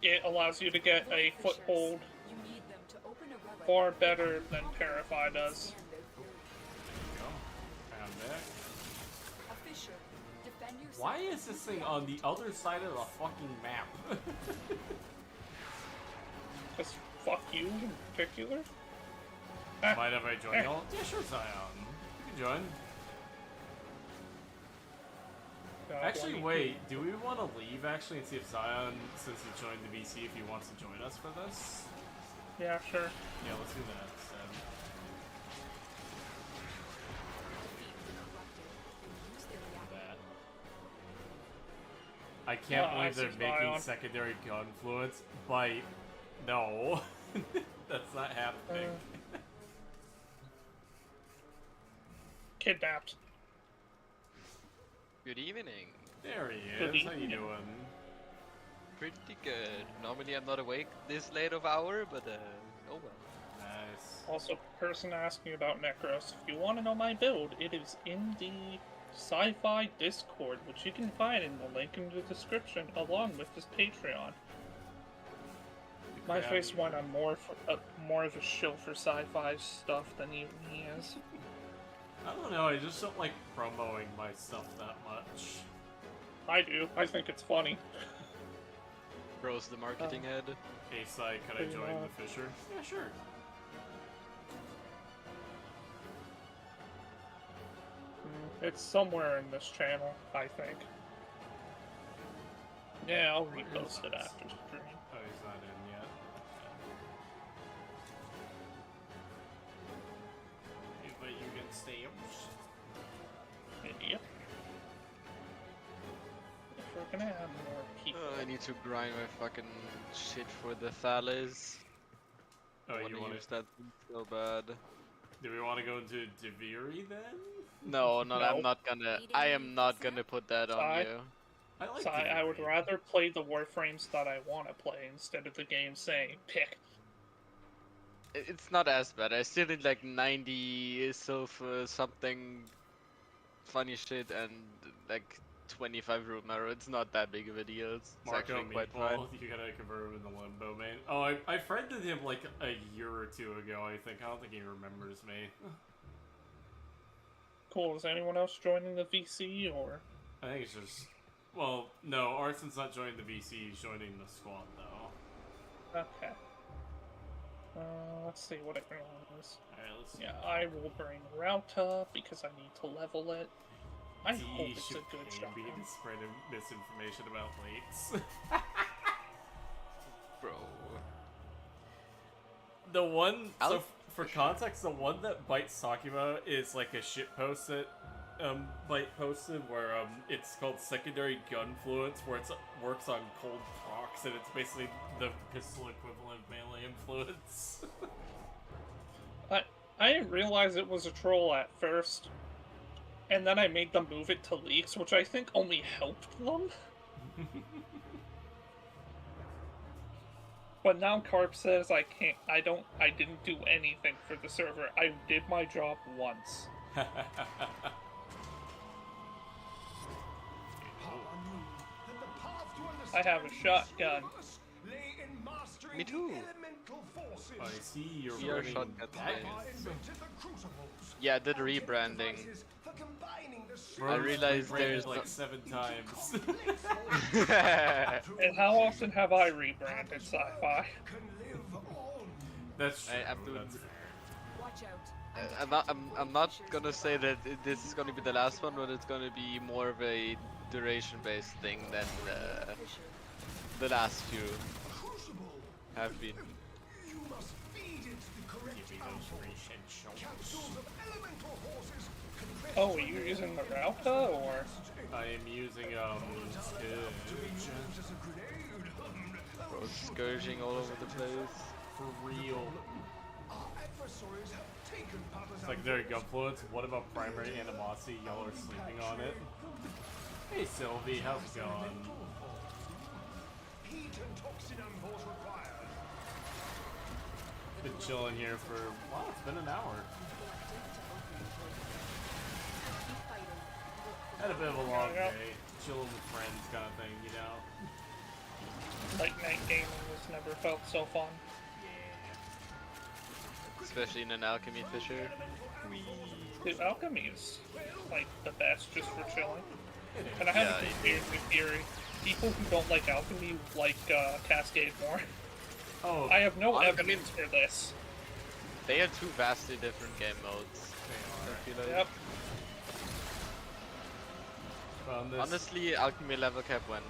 it allows you to get a foothold You need them to open a relic. far better than Terrify does. There you go. Found that. A fisher. Defend yourself. Why is this thing on the other side of the fucking map? Just fuck you in particular. Mind if I join y'all? Yeah, sure, Zion. You can join. Actually, wait. Do we want to leave, actually, and see if Zion, since he joined the VC, if he wants to join us for this? Yeah, sure. Yeah, let's do that instead. That. I can't believe they're making secondary confluence by... No. That's not happening. Kidnapped. Good evening. There he Good is. How you evening. doing? Pretty good. Normally I'm not awake this late of hour, but oh well. Nice. Also, person asking about Necros, if you want to know my build, it is in the Sci-Fi Discord, which you can find in the link in the description, along with this Patreon. My face went on more of a shill for sci-fi stuff than even he is. I don't know, I just don't like promoting my stuff that much. I do. I think it's funny. Bro's the marketing head. Hey, Sai, can I join the Fisher? Yeah, sure. It's somewhere in this channel, I think. Yeah, I'll repost it after stream. Oh, he's not in yet. Okay, but you get stamps. Yep. If we're gonna have more people. I need to grind my fucking shit for the Thales. Oh, I you wanna want use that so bad. Do we want to go into Deviri then? No, No. I'm not gonna. I am not gonna put that on Side. you. I like So I would Deviri. rather play the Warframes that I want to play instead of the game saying pick. It's not as bad. I still need like 90 silver something funny shit and like 25 room arrow. It's not that big of a deal. It's Marco actually quite fine. Meatball, you gotta convert him in the limbo, man. Oh, I friended him like a year or two ago, I think. I don't think he remembers me. Cool. Is anyone else joining the VC or? I think it's just... Well, no, Arson's not joining the VC, he's joining the squad, though. Okay. Let's see what everyone is. Alright, let's see. Yeah, I will bring Rauta because I need to level it. I hope it's a good shot. Be spreading misinformation about lates. Bro. The one, so for context, the one that Byte's talking about is like a shit post that Byte posted where it's called Secondary Gunfluence, where it works on cold procs, and it's basically the pistol equivalent melee influence. I didn't realize it was a troll at first, and then I made them move it to leaks, which I think only helped them. But now Carp says I didn't do anything for the server. I did my job once. I have a shotgun. Me too. I see you're We are running shotgun daggers. Yeah, I did rebranding. Bro, I realized rebranded there's like 7 times. And how often have I rebranded Sci-Fi? That's true. I'm doing. That's fair. Watch out. I'm not gonna say that this is gonna be the last one, but it's gonna be more of a duration-based thing than the last few have been. You must feed it the correct Give me those free capsules of elemental horses. Oh, are you using the Rauta, or? I am using Scourge. Bro, scourging all over the place. For real. Our adversaries have taken Papa's It's like their Gunfluence. What about primary animosity? Y'all are sleeping on it. Hey Sylvie, how's it going? Heat and toxin ampoules required. Been chilling here for, wow, it's been an hour. Had a bit of a long day. Chilling with friends kind of thing, you know? Late night gaming has never felt so fun. Especially in an alchemy fisher. Dude, alchemy is like the best just for chilling. And I have a conspiracy theory. People who don't like alchemy like Cascade more. Oh, I have no evidence for this. They are two vastly different game modes. I feel like. Yep. found this. Honestly, alchemy level cap when.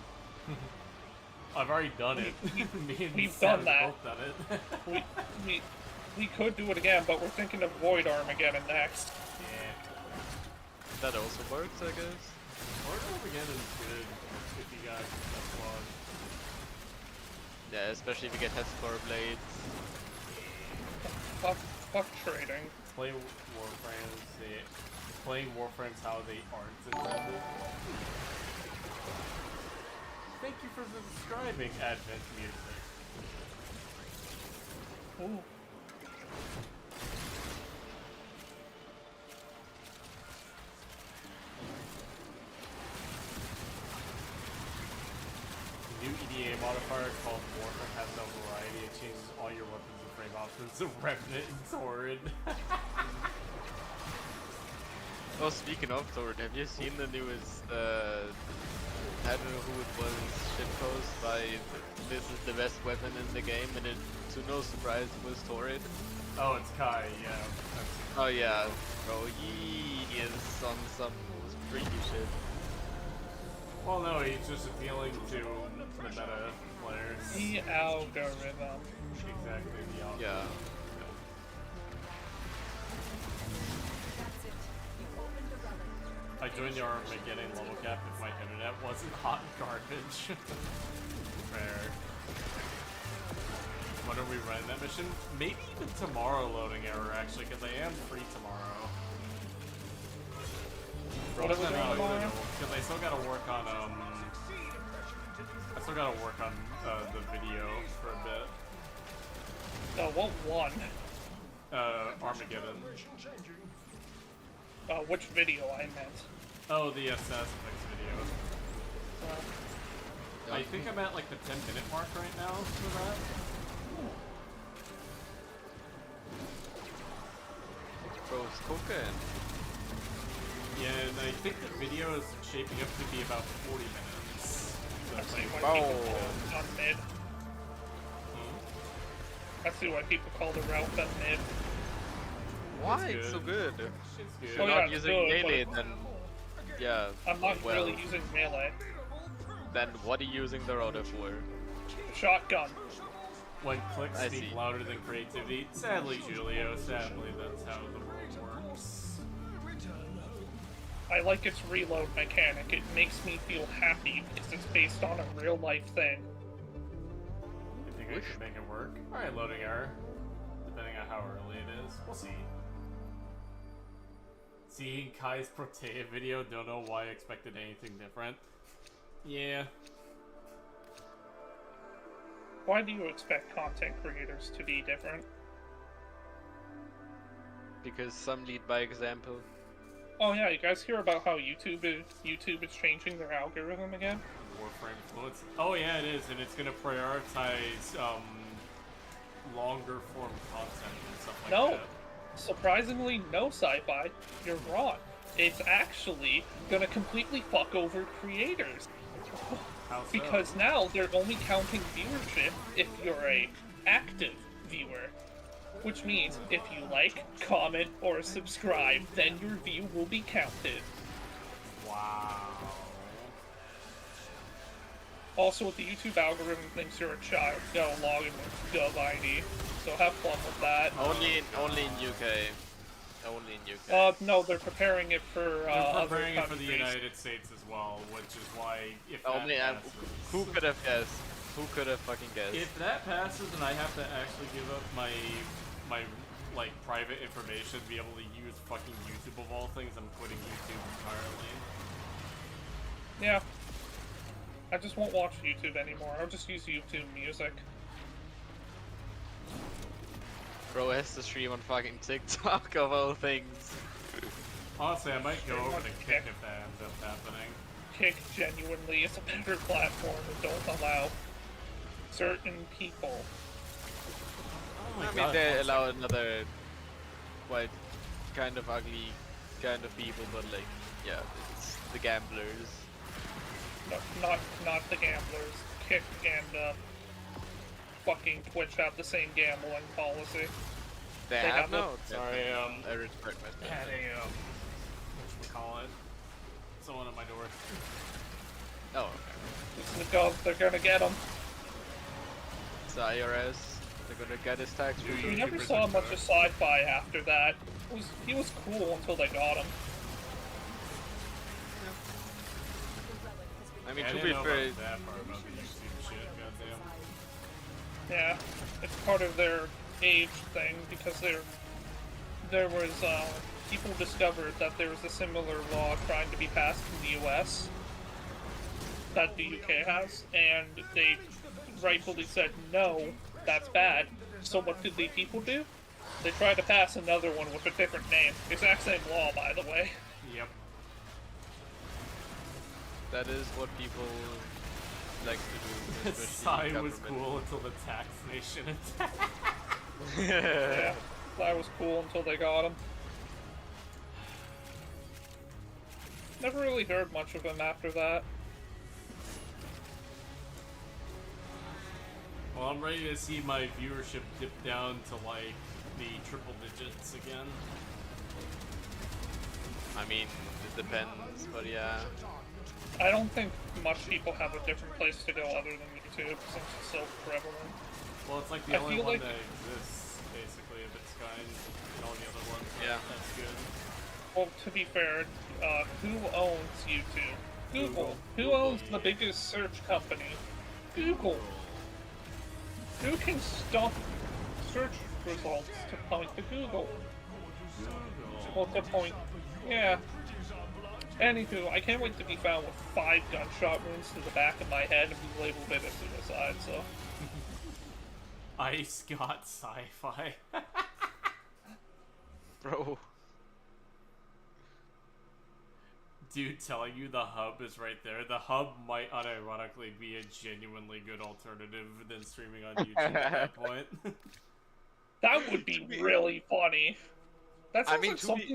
I've already done it. Me and We've Sam done that. both done it. We could do it again, but we're thinking of Void Armageddon next. Yeah. That also works, I guess. Horde Armageddon is good if you guys have fun. Yeah, especially if you get Hesper blades. Fuck trading. Play Warframes. Playing Warframes how they aren't intended. Thank you for subscribing, Advent Music. Ooh. The new EDA modifier called Warframe has no variety. It changes all your weapons and frame options to Revenant and Torrid. Oh, speaking of Thor, have you seen the newest, I don't know who it was, shitpost by this is the best weapon in the game, and it, to no surprise, was Torrid. Oh, it's Kai, yeah. Oh yeah, bro, he is on some freaky shit. Well, no, he's just appealing to the meta players. The algorithm. Exactly, the algorithm. Yeah. I joined the Armageddon level cap if my internet wasn't hot garbage. Fair. When are we running that mission? Maybe even tomorrow loading error actually, because I am free tomorrow. What are we doing tomorrow? Because I still gotta work on the video for a bit. What one? Armageddon. Which video I meant. Oh, the Assassin's video. I think I'm at like the 10-minute mark right now for that. Bro, it's cocaine. Yeah, and I think the video is shaping up to be about 40 minutes. So I it's see like, why people call it on mid. I see why people call the route on mid. Why? It's so good. It's If good. you're Oh, yeah, not it's using good, melee, but- then yeah. I'm not well, really using melee. Then what are you using the rotor for? Shotgun. When clicks I speak see. louder than creativity. Sadly, Julio, sadly, that's how the world works. I like its reload mechanic. It makes me feel happy because it's based on a real life thing. You think I could make it work? Alright, loading error. Depending on how early it is. We'll see. Seeing Kai's Protea video, don't know why I expected anything different. Yeah. Why do you expect content creators to be different? Because some lead by example. Oh yeah, you guys hear about how YouTube is changing their algorithm again? Warframe influence. Oh yeah, it is, and it's gonna prioritize longer form content and stuff like No. that. Surprisingly, no Sci-Fi. You're wrong. it's actually gonna completely fuck over creators. How so? Because now they're only counting viewership if you're a active viewer. Which means if you like, comment, or subscribe, then your view will be counted. Wow. Also, with the YouTube algorithm thinks you're a child, go log in with GovID. So have fun with that. Only in UK. Only in UK. No, they're preparing it for They're preparing other it for the countries. United States as well, which is why if Only that passes, who could have guessed? Who could have fucking guessed? if that passes and I have to actually give up my like private information to be able to use fucking YouTube of all things, I'm quitting YouTube entirely. Yeah. I just won't watch YouTube anymore. I'll just use YouTube Music. Bro has to stream on fucking TikTok of all things. Honestly, I might go over to Kick if that ends up happening. Kick genuinely is a better platform and don't allow certain people. Oh my I mean, God, they it's allow like- another quite kind of ugly kind of people, but like, yeah, it's the gamblers. No, not the gamblers. Kick and fucking Twitch have the same gambling policy. They They have have no. Sorry, I respect my had a whatchamacallit, someone at my door. Oh, okay. This is the gov, they're gonna get him. It's the IRS. They're gonna get his tax Do return. We never saw much of Sci-Fi after that. He was cool until they got him. I mean, Yeah, I to didn't be know fair, about that part about the YouTube shit, goddamn. Yeah, it's part of their age thing because there was people discovered that there was a similar law trying to be passed in the U.S. that the UK has, and they rightfully said no, that's bad. So what did the people do? They tried to pass another one with a different name. Exact same law, by the way. Yep. that is what people like to do. Psy especially was government. cool until the taxation attack. Yeah, that was cool until they got him. Never really heard much of him after that. Well, I'm ready to see my viewership dip down to like the triple digits again. I mean, it depends, but yeah. I don't think much people have a different place to go other than YouTube since it's so prevalent. Well, it's like the I only feel one like- that exists, basically, of its kind. And all the other ones, Yeah. that's good. Well, to be fair, who owns YouTube? Google. Who owns the biggest search company? Google. Who can stop search results to point to Google? Well, to point. Yeah. Anywho, I can't wait to be found with 5 gunshot wounds to the back of my head and be labeled it a suicide, so. Ice got sci-fi. Bro. Dude telling you the hub is right there. The hub might unironically be a genuinely good alternative than streaming on YouTube at that point. That would be really funny. That I sounds mean, like to something be-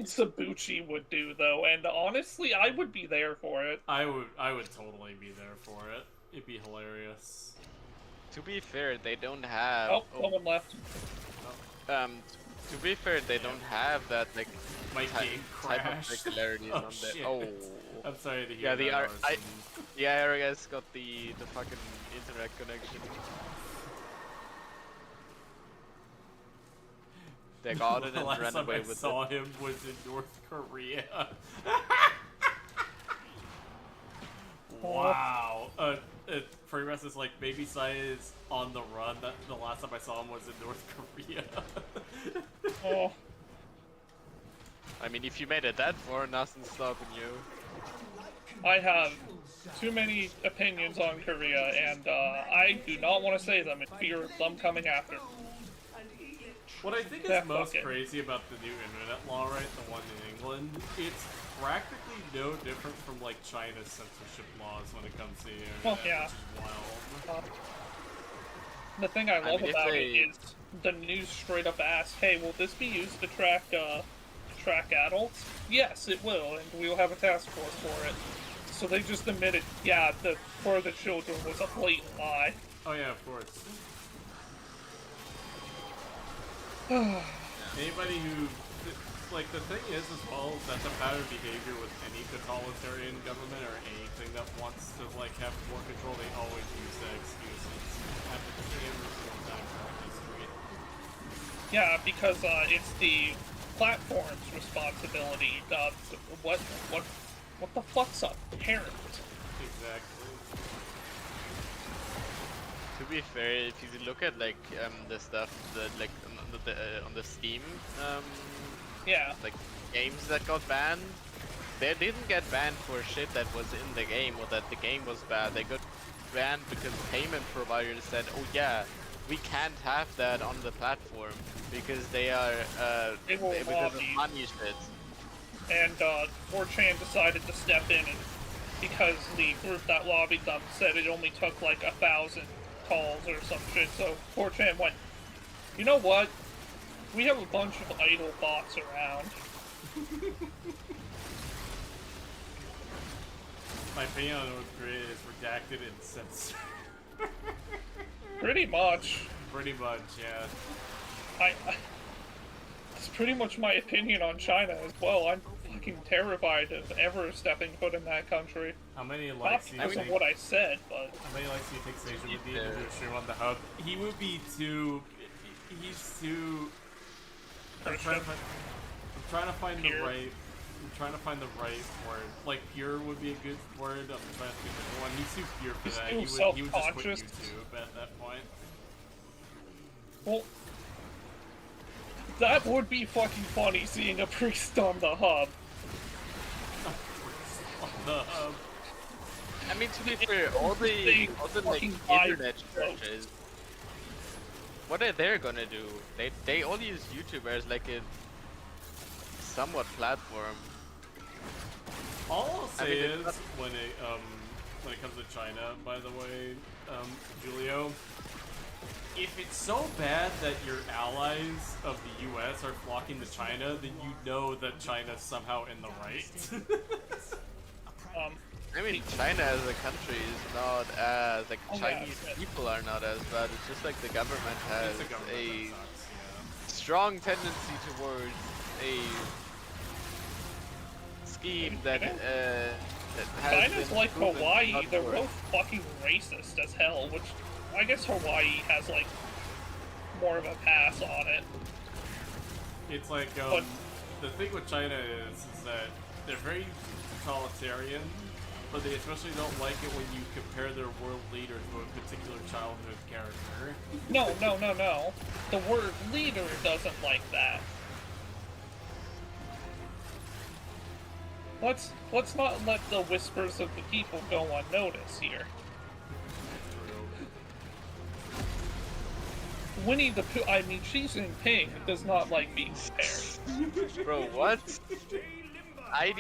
Sabuchi would do, though, and honestly, I would be there for it. I would totally be there for it. It'd be hilarious. To be fair, they don't have. Oh, someone left. To be fair, they don't have that like My type, game type of crashed. regularities Oh, on there. shit. Oh. I'm sorry to hear Yeah, the that, Arson. IRS got the fucking internet connection. They got it The and last ran time away I with saw it. him was in North Korea. Wow. Free Rest is like, Baby Sai is on the run. The last time I saw him was in North Korea. Oh, I mean, if you made it that far, nothing's stopping you. I have too many opinions on Korea, and I do not want to say them in fear of them coming after. What I think is Yeah, most fuck it. crazy about the new internet law, right, the one in England, it's practically no different from like China's censorship laws when it comes to the internet, Well, yeah. which is wild. The thing I love mean, if about they- it is the news straight up asks, "Hey, will this be used to track track adults? Yes, it will, and we will have a task force for it. So they just admitted, yeah, the for the children was a blatant lie. Oh yeah, of course. Anybody who, like, the thing is as well, that the pattern of behavior with any totalitarian government or anything that wants to, like, have more control, they always use that excuse. It's happened every single time throughout history. Yeah, because it's the platform's responsibility. What the fuck's a parent? Exactly. To be fair, if you look at like the stuff that like on the Steam yeah, like games that got banned, they didn't get banned for shit that was in the game or that the game was bad. They got banned because payment providers said, "Oh yeah, we can't have that on the platform because they are because of money shit." And 4chan decided to step in, and because the group that lobbied them said it only took like 1,000 calls or some shit, so 4chan went, you know what? We have a bunch of idle bots around. My opinion on North Korea is redacted and censored. Pretty much. Pretty much, yeah. That's pretty much my opinion on China as well. I'm fucking terrified of ever stepping foot in that country. How many likes do you because think? of what I said, but How many likes do you think Station would be into a stream on the hub? He would be too. He's too. I'm trying to find the right. I'm trying to find the right word. Like pure would be a good word. I'm trying to think of one. He's too pure for that. He would just quit YouTube at that point. Well, that would be fucking funny, seeing a priest on the hub. On the hub. I mean, to be fair, all the like internet churches, what are they gonna do? They all use YouTube as like a somewhat platform. All I'll say is when it comes to China, by the way, Julio, if it's so bad that your allies of the U.S. are flocking to China, then you know that China's somehow in the right. I mean, China as a country is not as like Chinese people are not as bad. It's just like the government has a strong tendency towards a scheme that has China's like Hawaii. They're both fucking racist as hell. Which I guess Hawaii has like more of a pass on it. It's like the thing with China is that they're very totalitarian. But they especially don't like it when you compare their world leader to a particular childhood character. No. The word leader doesn't like that. Let's not let the whispers of the people go unnoticed here. Winnie the Pooh, I mean, Xi Jinping does not like being compared. Bro, what? I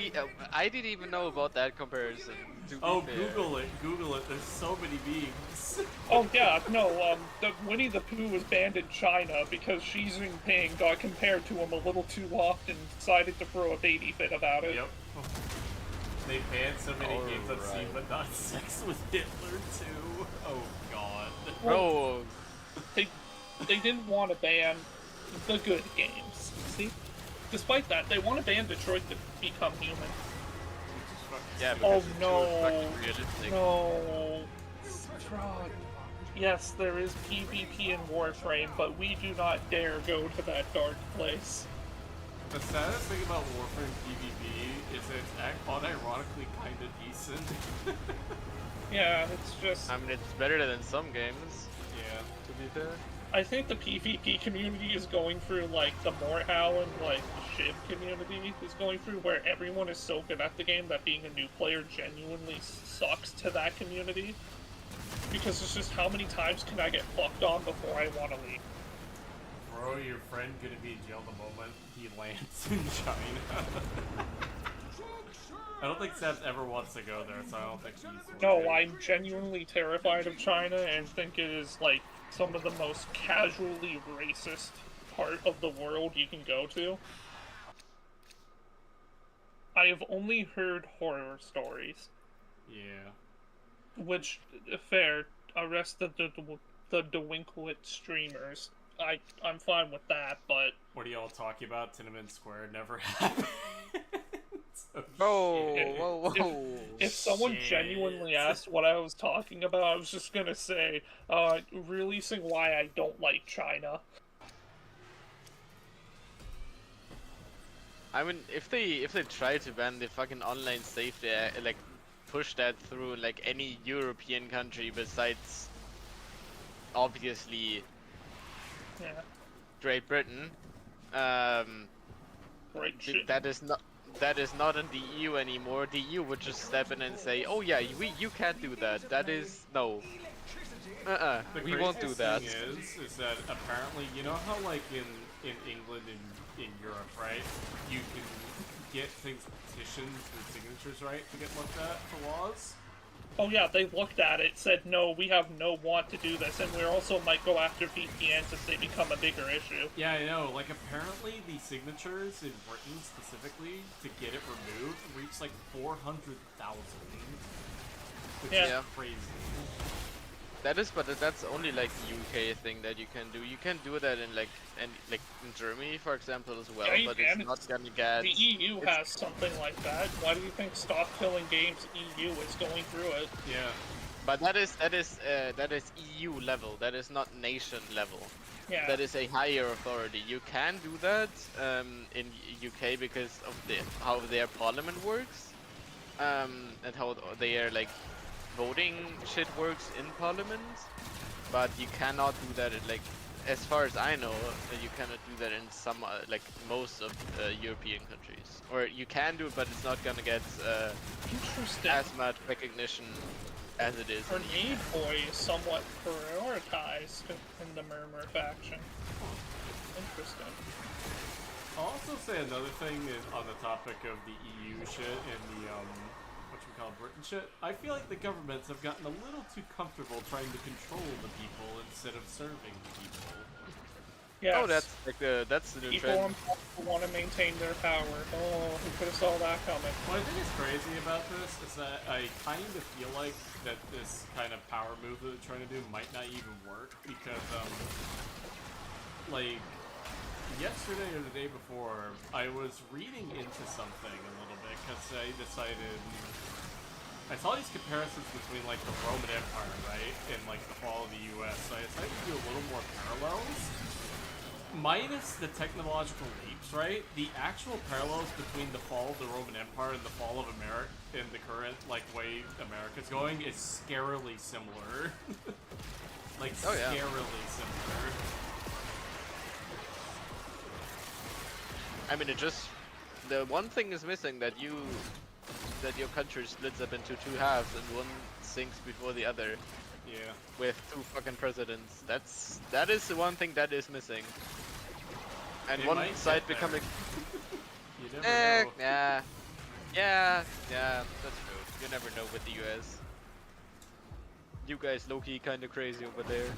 didn't even know about that comparison. Oh, Google it. There's so many memes. Oh yeah, no, the Winnie the Pooh was banned in China because Xi Jinping got compared to him a little too often and decided to throw a baby fit about it. Yep. They banned so many games I've seen, but not Sex with Hitler too. Oh god. Bro. They didn't want to ban the good games. See? Despite that, they want to ban Detroit to become human. Yeah, oh because no. No. Fraud. Yes, there is PvP in Warframe, but we do not dare go to that dark place. The saddest thing about Warframe PvP is that it's unironically kinda decent. Yeah, it's just... I mean, it's better than some games. Yeah. To be fair. I think the PvP community is going through, like, the Morehow and, like, Shiv community is going through, where everyone is so good at the game that being a new player genuinely sucks to that community. Because it's just, how many times can I get fucked on before I want to leave? Bro, your friend gonna be in jail the moment he lands in China. I don't think Seth ever wants to go there, so I don't think he's... No, I'm genuinely terrified of China and think it is, like, some of the most casually racist part of the world you can go to. I have only heard horror stories. Yeah. Which, fair, rest of the delinquent streamers. I'm fine with that, but... What are y'all talking about? Tiananmen Square never happened. Whoa. If someone genuinely asked what I was talking about, I was just gonna say, releasing why I don't like China. I mean, if they try to ban the fucking online safety, like push that through like any European country besides obviously Great Britain, that is not in the EU anymore. The EU would just step in and say, "Oh yeah, you can't do that. That is no. We won't do that." The craziest thing is that apparently, you know how like in England and in Europe, right? You can get things petitioned with signatures, right, to get looked at for laws? Oh yeah, they looked at it, said, no, we have no want to do this, and we also might go after VPNs if they become a bigger issue. Yeah, I know. Like, apparently the signatures in Britain, specifically, to get it removed, reached like 400,000. Which is crazy. That is, but that's only like UK thing that you can do. You can do that in like in Germany, for example, as well. Yeah, but it's not gonna get. The EU has something like that. Why do you think Stop Killing Games EU is going through it? Yeah, but that is EU level. That is not nation level. Yeah. That is a higher authority. You can do that in UK because of how their parliament works, and how they are like. Voting shit works in parliament, but you cannot do that in, like, as far as I know, you cannot do that in some like most of European countries. Or you can do it, but it's not gonna get as much recognition as it is. Grenade Boy is somewhat prioritized in the Murmur faction. Interesting. I'll also say another thing is on the topic of the EU shit and the Britain shit. I feel like the governments have gotten a little too comfortable trying to control the people instead of serving the people. Yes. Oh, that's the new trend. People want to maintain their power. Oh, who could have saw that coming? What I think is crazy about this is that I kind of feel like that this kind of power move that they're trying to do might not even work because, like, yesterday or the day before, I was reading into something a little bit because I decided. I saw these comparisons between, like, the Roman Empire, right, and, like, the fall of the U.S., so I decided to do a little more parallels. Minus the technological leaps, right, the actual parallels between the fall of the Roman Empire and the fall of America and the current, like, way America's going is scarily similar. Like, scarily similar. I mean, the one thing is missing that your country splits up into two halves and one sinks before the other. Yeah. With two fucking presidents. That is the one thing that is missing. And It one might side get there. becoming. You never know. Yeah, that's true. You never know with the US. You guys low-key kinda crazy over there.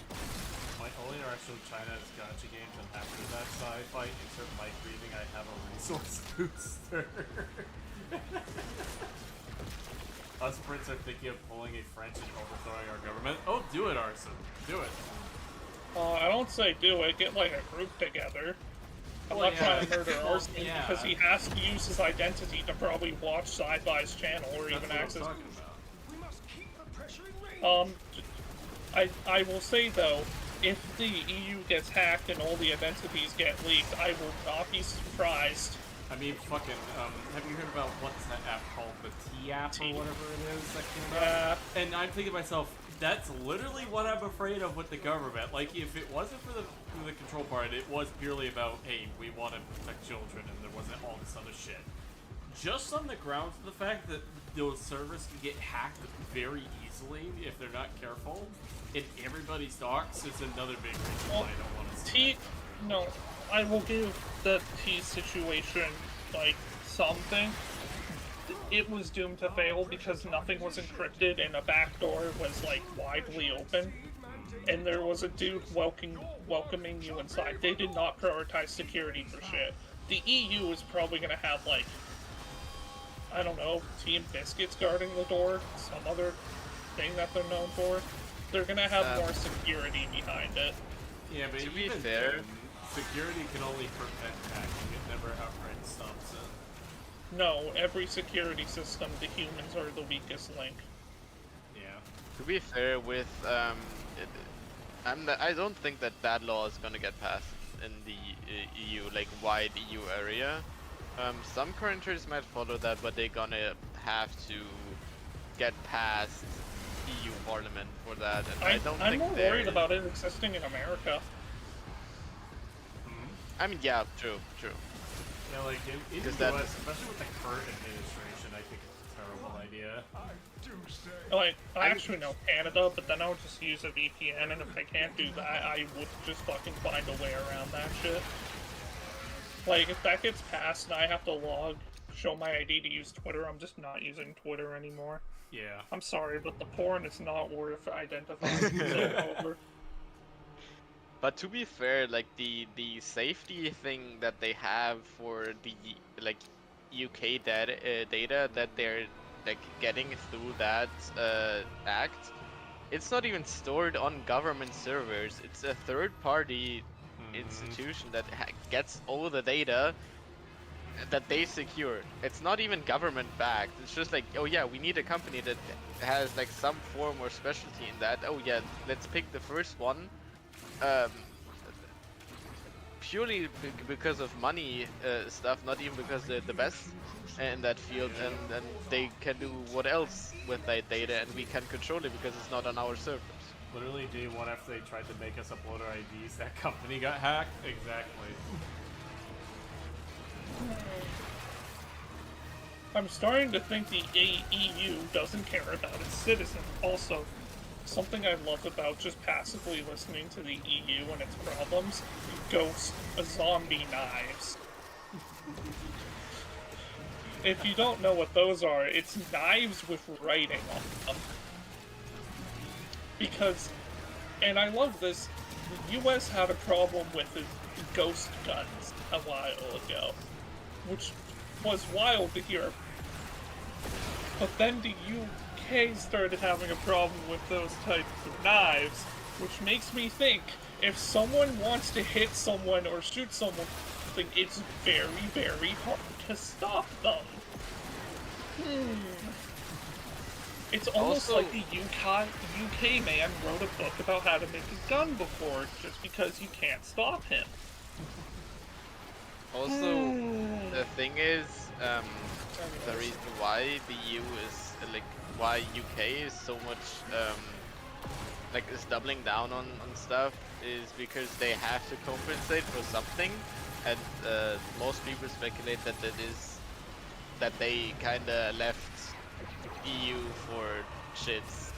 My only interaction with China is gacha games, and after that sci-fi insert mic breathing, I have a resource booster. Us Brits are thinking of pulling a French and overthrowing our government. Oh, do it, Arson. Do it. I don't say do it. Get like a group together. I'm not trying to murder Arson because he has to use his identity to probably watch Sci-Fi's channel or even access. We must keep the pressure in range. I will say though, if the EU gets hacked and all the identities get leaked, I will not be surprised. I mean, fucking, have you heard about what's that app called? The T-app or whatever it is that came out? Yeah. And I'm thinking to myself, that's literally what I'm afraid of with the government. Like, if it wasn't for the control part, it was purely about, hey, we want to protect children, and there wasn't all this other shit. Just on the grounds of the fact that those servers can get hacked very easily if they're not careful, and everybody's docs is another big reason why I don't want to see No, I will give the T situation, like, something. It was doomed to fail because nothing was encrypted and a backdoor was, like, widely open. And there was a dude welcoming you inside. They did not prioritize security for shit. The EU is probably gonna have, like, I don't know, Team Biscuits guarding the door, some other thing that they're known for, they're gonna have more security behind it. Yeah, but to be even fair, then, security can only prevent hacking. It never outright stops it. No, every security system, the humans are the weakest link. Yeah. to be fair, with I don't think that law is gonna get passed in the EU, like wide EU area. Some countries might follow that, but they're gonna have to get past EU Parliament for that. And I'm more worried about it existing in America. I mean, yeah, true. Yeah, like in the US, especially with the current administration, I think it's a terrible idea. Like, I actually know Canada, but then I would just use a VPN, and if I can't do that, I would just fucking find a way around that shit. Like, if that gets passed and I have to show my ID to use Twitter, I'm just not using Twitter anymore. Yeah. I'm sorry, but the porn is not worth identifying over. But to be fair, like the safety thing that they have for the like UK data that they're like getting through that act, it's not even stored on government servers. It's a third-party institution that gets all the data that they secure. It's not even government backed. It's just like, oh yeah, we need a company that has like some form or specialty in that. Oh yeah, let's pick the first one. Purely because of money stuff, not even because they're the best in that field, and they can do what else with that data, and we can control it because it's not on our servers. Literally, day one after they tried to make us upload our IDs, that company got hacked. Exactly. I'm starting to think the EU doesn't care about its citizens. Also, something I love about just passively listening to the EU and its problems, ghost zombie knives. If you don't know what those are, it's knives with writing on them. Because, and I love this, the US had a problem with the ghost guns a while ago, which was wild to hear. But then the UK started having a problem with those types of knives, which makes me think if someone wants to hit someone or shoot someone, it's very, very hard to stop them. It's almost Also, like the UK man wrote a book about how to make a gun before, just because you can't stop him. Also, the thing is, the reason why the EU is like why UK is so much like is doubling down on stuff is because they have to compensate for something, and most people speculate that that they kinda left EU for shits,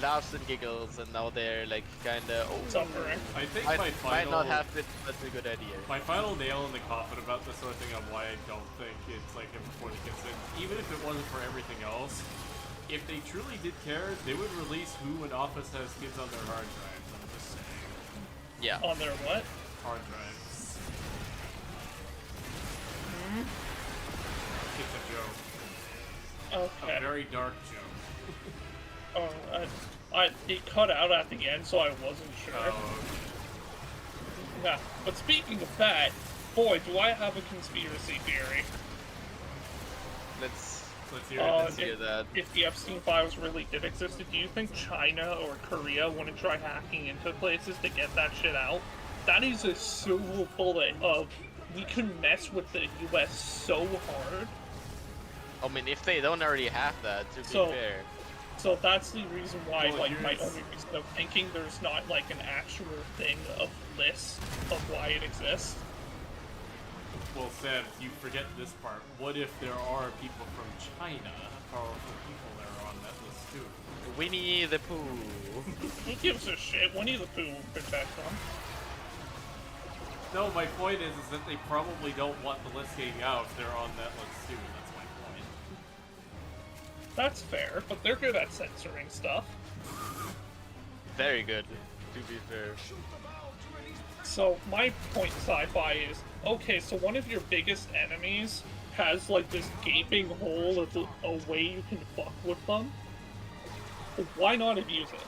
laughs and giggles, and now they're like kinda suffering. I think might not have been such a good idea. My final nail in the coffin about this sort of thing on why I don't think it's like before the consent, even if it wasn't for everything else, if they truly did care, they would release who in office has kids on their hard drives. I'm just saying. Yeah. On their what? Hard drives. It's a joke. Okay. A very dark joke. Oh, it cut out at the end, so I wasn't sure. Oh. Yeah, but speaking of that, boy, do I have a conspiracy theory. Let's hear that. If the Epstein files really did exist, do you think China or Korea wouldn't try hacking into places to get that shit out? That is a silver bullet of we can mess with the US so hard. I mean, if they don't already have that, to be fair. So that's the reason why, Well, like, my only reason of thinking there's not, like, an actual thing of list of why it exists. Well, Sam, you forget this part. What if there are people from China, powerful people that are on that list too? Winnie the Pooh. Who gives a shit? Winnie the Pooh will protect them. No, my point is that they probably don't want the list getting out if they're on that list too. That's my point. That's fair, but they're good at censoring stuff. Very good, to be fair. So my point, Sci-Fi, is okay. So one of your biggest enemies has like this gaping hole of a way you can fuck with them, why not abuse it?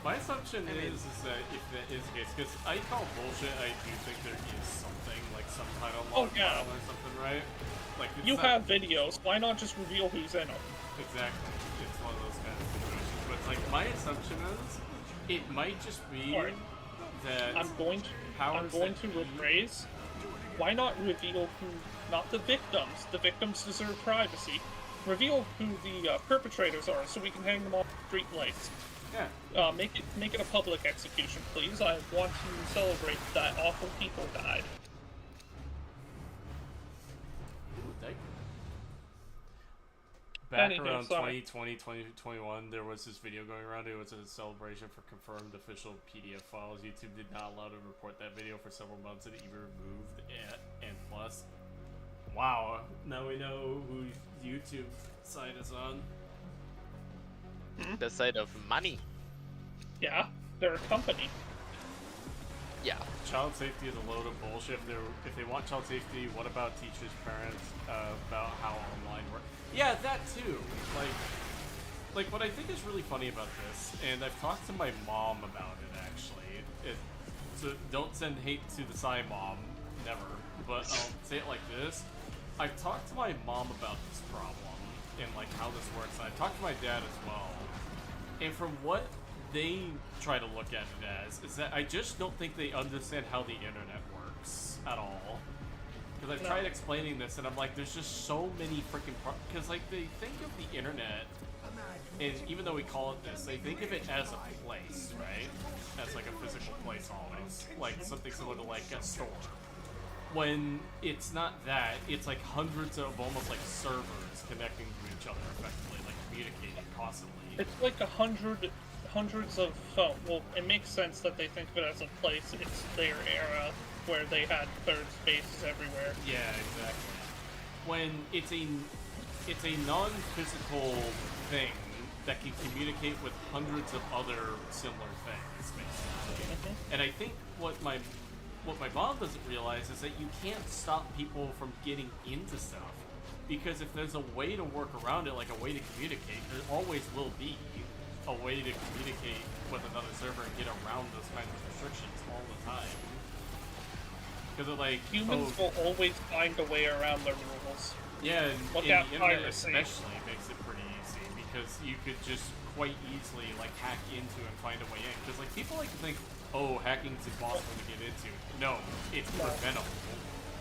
My assumption is that if that is the case, because I call bullshit, I do think there is something, like some kind of log file or something, right? Like you have videos, why not just reveal who's in them? Exactly. It's one of those kind of situations. But like my assumption is, it might just be that I'm going to rephrase. Why not reveal who, not the victims? The victims deserve privacy. Reveal who the perpetrators are, so we can hang them on street lights. Yeah. Make it a public execution, please. I want to celebrate that awful people died. Back around 2020, 2021, there was this video going around. It was a celebration for confirmed official PDF files. YouTube did not allow to report that video for several months and even removed it. And plus, wow, now we know who YouTube side is on. The side of money. Yeah, they're a company. Yeah. Child safety is a load of bullshit. If they want child safety, what about teachers, parents, about how online work? Yeah, that too. Like what I think is really funny about this, and I've talked to my mom about it actually. So don't send hate to the Sci mom, never. But I'll say it like this: I've talked to my mom about this problem and like how this works. And I talked to my dad as well. And from what they try to look at it as is that I just don't think they understand how the internet works at all. Because I've tried explaining this, and I'm like, there's just so many freaking because like they think of the internet, and even though we call it this, they think of it as a place, right? As like a physical place always, like something similar to like a store. When it's not that, it's like hundreds of almost like servers connecting to each other effectively, like communicating constantly. It's like hundreds of phones. Well, it makes sense that they think of it as a place. It's their era where they had third spaces everywhere. Yeah, exactly. When it's a non-physical thing that can communicate with hundreds of other similar things, basically. And I think what my mom doesn't realize is that you can't stop people from getting into stuff, because if there's a way to work around it, like a way to communicate, there always will be a way to communicate with another server and get around those kinds of restrictions all the time. Because like humans will always find a way around the rules. Yeah, and Look in at the internet piracy. especially makes it pretty easy, because you could just quite easily like hack into and find a way in. Because like people like to think, oh, hacking's impossible to get into. No, it's preventable.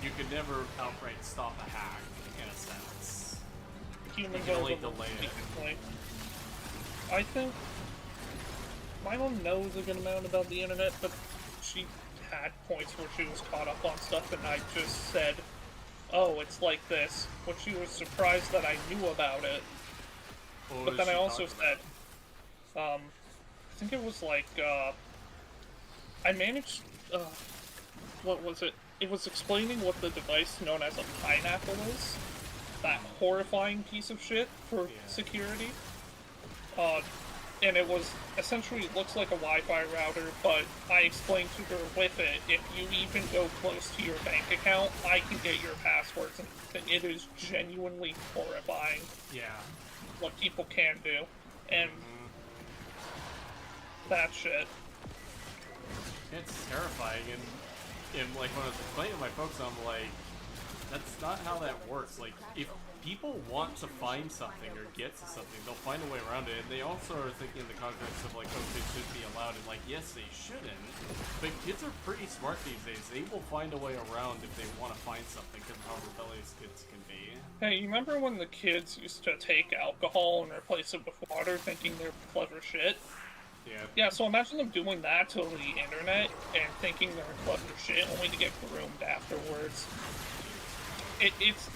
You could never outright stop a hack in a sense. Humans you can are only the delay it. point. I think my mom knows a good amount about the internet, but she had points where she was caught up on stuff, and I just said, oh, it's like this, but she was surprised that I knew about it. But then I also said, I think it was like, I managed, what was it? It was explaining what the device known as a pineapple is. That horrifying piece of shit for security. And it was, essentially, it looks like a Wi-Fi router, but I explained to her with it, if you even go close to your bank account, I can get your passwords, and it is genuinely horrifying. Yeah. What people can do. And that shit. It's terrifying, and like when I was explaining to my folks, I'm like, that's not how that works. Like, if people want to find something or get to something, they'll find a way around it. And they also are thinking in the context of like, oh, kids should be allowed, and like, yes, they shouldn't. But kids are pretty smart these days. They will find a way around if they want to find something, because of how rebellious kids can be. Hey, you remember when the kids used to take alcohol and replace it with water, thinking they're clever shit? Yeah. Yeah, so imagine them doing that to the internet and thinking they're clever shit, only to get groomed afterwards.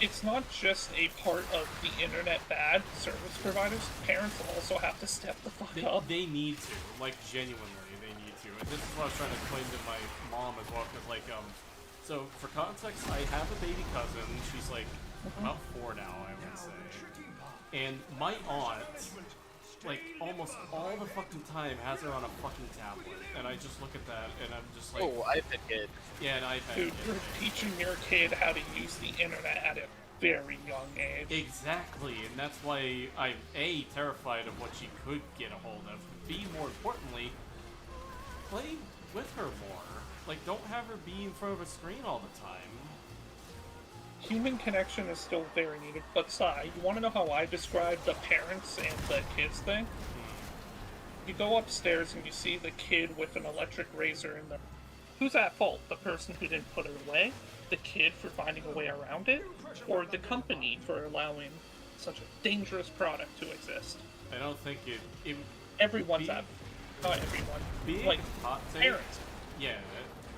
It's not just a part of the internet bad. Service providers, parents also have to step the fuck up. They need to, like, genuinely, they need to. And this is what I was trying to explain to my mom as well, because, like, so for context, I have a baby cousin. She's like about 4 now, I would say. And my aunt like, almost all the fucking time has her on a fucking tablet. And I just look at that and I'm just like... Oh, iPad kid. Yeah, an iPad Dude, kid. you're teaching your kid how to use the internet at a very young age. Exactly, and that's why I'm A, terrified of what she could get a hold of, B, more importantly, play with her more. Like, don't have her be in front of a screen all the time. Human connection is still very needed, but Sai, you want to know how I describe the parents and the kids thing? You go upstairs and you see the kid with an electric razor in the... Who's at fault? The person who didn't put it away? The kid for finding a way around it? Or the company for allowing such a dangerous product to exist? I don't think it Everyone's at... Not everyone. Being like, hot take, parents. Yeah,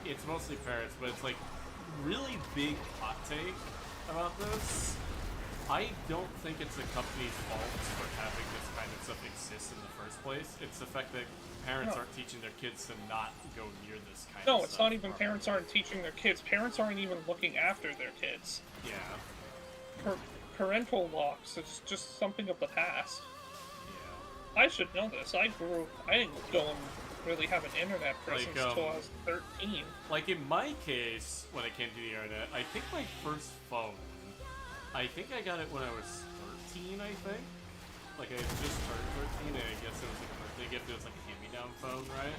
it's mostly parents, but it's like really big hot take about this. I don't think it's the company's fault for having this kind of stuff exist in the first place. It's the fact that parents aren't teaching their kids to not go near this kind of stuff. No, it's not even parents aren't teaching their kids. Parents aren't even looking after their kids. Yeah. Parental locks is just something of the past. Yeah. I should know this. I didn't go and really have an internet presence until I was 13. Like in my case, when it came to the internet, I think my first phone, I think I got it when I was 13, I think. Like I just turned 13 and I guess it was like a birthday gift. It was like a hand-me-down phone, right?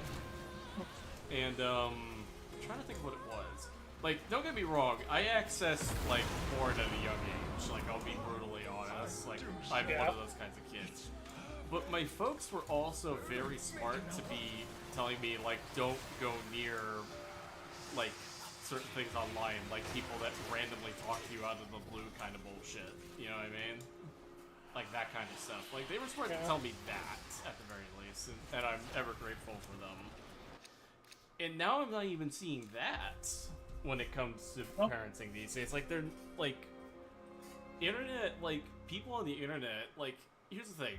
And I'm trying to think what it was. Like, don't get me wrong, I accessed like porn at a young age. Like, I'll be brutally honest. Like, I'm one of those kinds of kids. But my folks were also very smart to be telling me, like, don't go near, like, certain things online, like people that randomly talk to you out of the blue kind of bullshit. You know what I mean? Like, that kind of stuff. Like, they were smart to tell me that, at the very least, and I'm ever grateful for them. And now I'm not even seeing that when it comes to parenting these days. Like, they're, like, internet, like, people on the internet, like, here's the thing.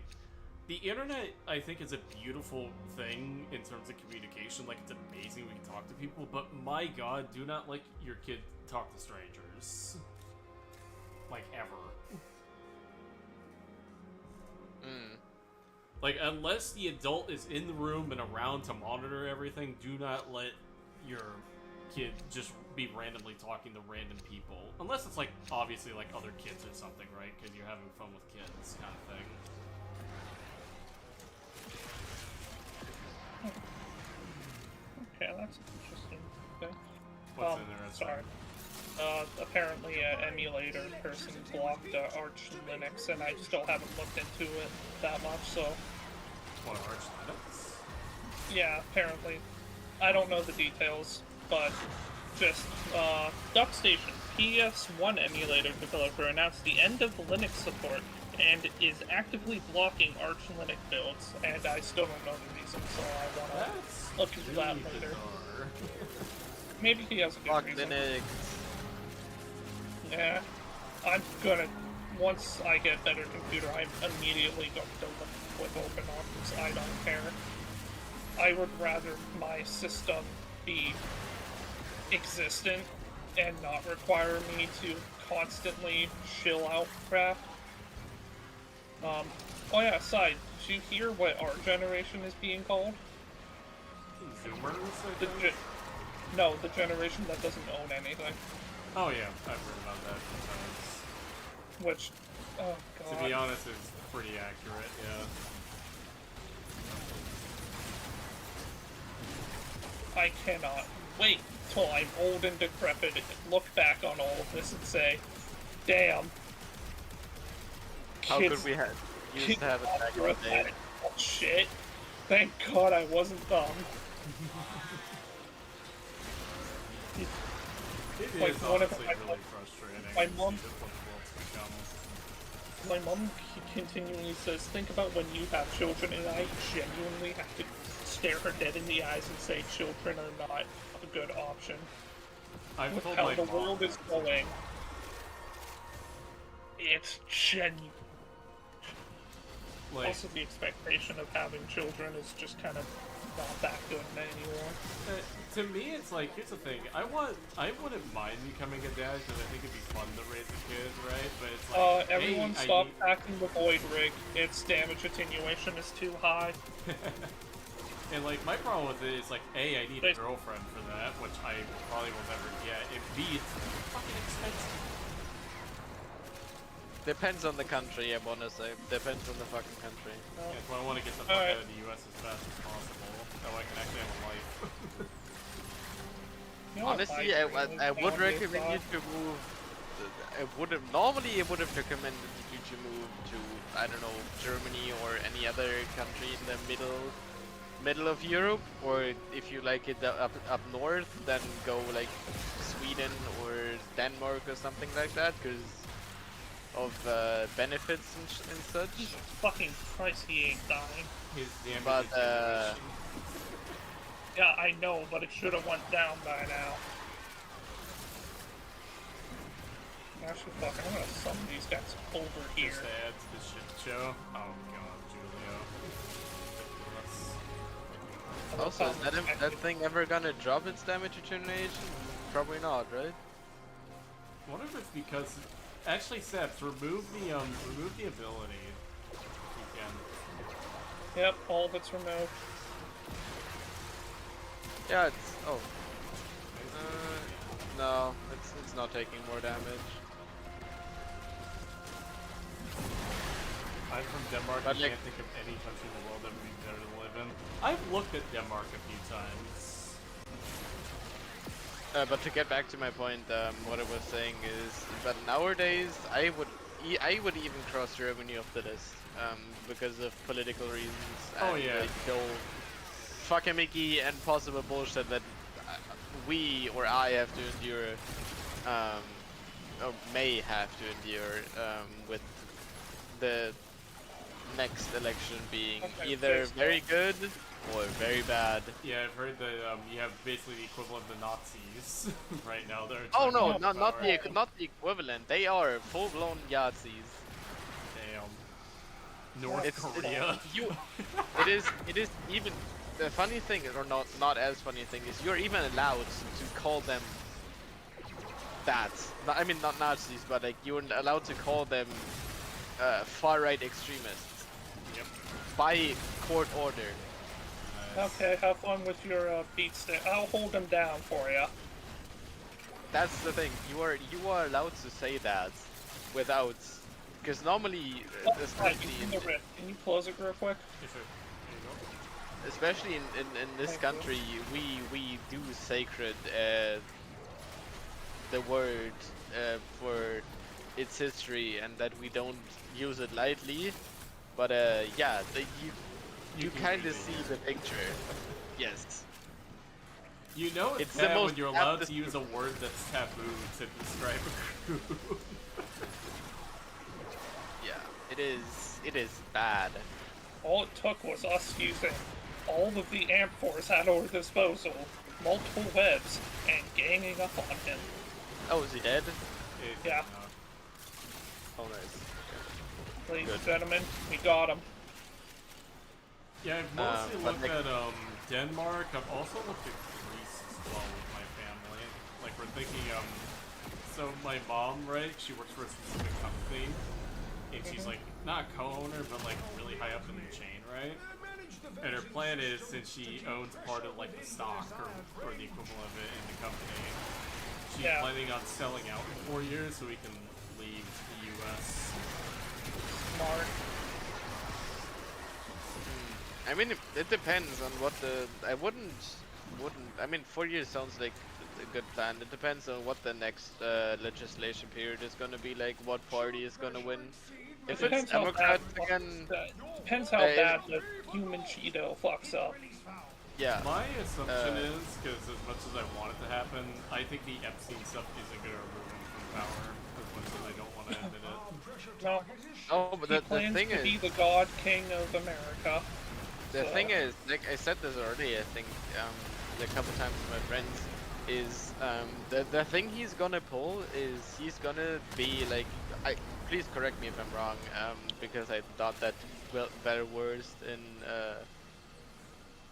The internet, I think, is a beautiful thing in terms of communication. Like, it's amazing we can talk to people, but my god, do not let your kid talk to strangers. Like, ever. Like, unless the adult is in the room and around to monitor everything, do not let your kid just be randomly talking to random people. Unless it's, like, obviously, like, other kids or something, right? Because you're having fun with kids, kind of thing. Okay, that's an interesting thing. What's interesting? Sorry. Apparently an emulator person blocked Arch Linux, and I still haven't looked into it that much, so... What, Arch Linux? Yeah, apparently. I don't know the details, but just, DuckStation, PS1 emulator developer, announced the end of Linux support and is actively blocking Arch Linux builds, and I still don't know the reason, so I wanna look into that later. Maybe he has a good reason. Linux. Yeah, I'm gonna, once I get a better computer, I'm immediately going to look with open arms. I don't care. I would rather my system be existent and not require me to constantly shill out crap. Oh yeah, aside, did you hear what our generation is being called? Zoomers, I think? No, the generation that doesn't own anything. Oh yeah, I've heard about that sometimes. Which, oh god. To be honest, is pretty accurate, yeah. I cannot wait till I'm old and decrepit and look back on all of this and say, damn. How could we have used to have it back in the day? Oh, shit. Thank god I wasn't dumb. It Like, is one of honestly my really frustrating. my to mom- see just what the world's become. My mom continually says, think about when you have children, and I genuinely have to stare her dead in the eyes and say children are not a good option. I've With told how my the mom world is that. going, it's genuine. Like, Also, the expectation of having children is just kind of not that good anymore. To me, it's like, here's the thing. I wouldn't mind becoming a dad because I think it'd be fun to raise a kid, right? But it's like, everyone hey, stop hacking the Void Rig. Its damage attenuation is too high. And like, my problem with it is like, A, I need a girlfriend for that, which I probably will never get, and B, it's fucking expensive. Depends on the country, I wanna say. Depends on the fucking country. Yeah, so I want to get the fuck out of the US as fast as possible, so I can actually have a life. You know honestly, I would recommend you to move. Normally I would have recommended you to move to, I don't know, Germany or any other country in the middle of Europe, or if you like it up north, then go like Sweden or Denmark or something like that, because of benefits and such. Jesus fucking Christ, he ain't dying. But yeah, I know, but it should have went down by now. Actually, fucking, I'm gonna summon these guys over here. Just add to the shit show. Oh god, Julio. Also, is that thing ever gonna drop its damage attenuation? Probably not, right? I wonder if it's because... Actually, Seps, remove the ability. If you can. Yep, all of it's removed. Yeah, it's... oh. No, it's not taking more damage. I'm from Denmark, but I can't think of any country in the world that would be better to live in. I've looked at Denmark a few times. But to get back to my point, what I was saying is that nowadays I would even cross Germany off the list because of political reasons and like, fuckamicky and possible bullshit that we or I have to endure, or may have to endure with the next election being either very good or very bad. Yeah, I've heard that you have basically the equivalent of the Nazis right now. They're no, not the equivalent. They are full-blown Yazis. Damn. North Korea. It is even the funny thing, or not as funny thing, is you're even allowed to call them that. I mean, not Nazis, but like you're allowed to call them far-right extremists. Yep. By court order. Okay, have fun with your beat stick. I'll hold them down for you. That's the thing. You are allowed to say that without, because normally, especially in the rift. Can you close it real quick? Yes, sir. There you go. Especially in this country, we do sacred the word for its history, and that we don't use it lightly. But yeah, you kind of see the picture. Yes. You know it's bad when you're allowed to use a word that's taboo to describe a group. Yeah, it is bad. All it took was us using all of the Amp Force at our disposal, multiple webs, and ganging up on him. Oh, is he dead? Yeah. Oh, nice. Ladies and gentlemen, we got him. Yeah, I've mostly looked at Denmark. I've also looked at Greece as well with my family. Like, we're thinking, so my mom, right, she works for a specific company, and she's like, not a co-owner, but like really high up in the chain, right? And her plan is, since she owns part of like the stock, or the equivalent of it in the company, she's planning on selling out in 4 years so we can leave the US. Smart. I mean, it depends on what the. I wouldn't. I mean, 4 years sounds like a good plan. It depends on what the next legislation period is going to be like. What party is going to win? If it's Democrats again. Depends how bad the human Cheeto fucks up. Yeah. My assumption is, because as much as I want it to happen, I think the Epstein stuff isn't going to remove him from power. As much as I don't want to admit it. No. Oh, but the thing is, he plans to be the God King of America. The thing is, like I said this already, I think a couple times with my friends, is the thing he's gonna pull is he's gonna be like, please correct me if I'm wrong, because I thought that better words in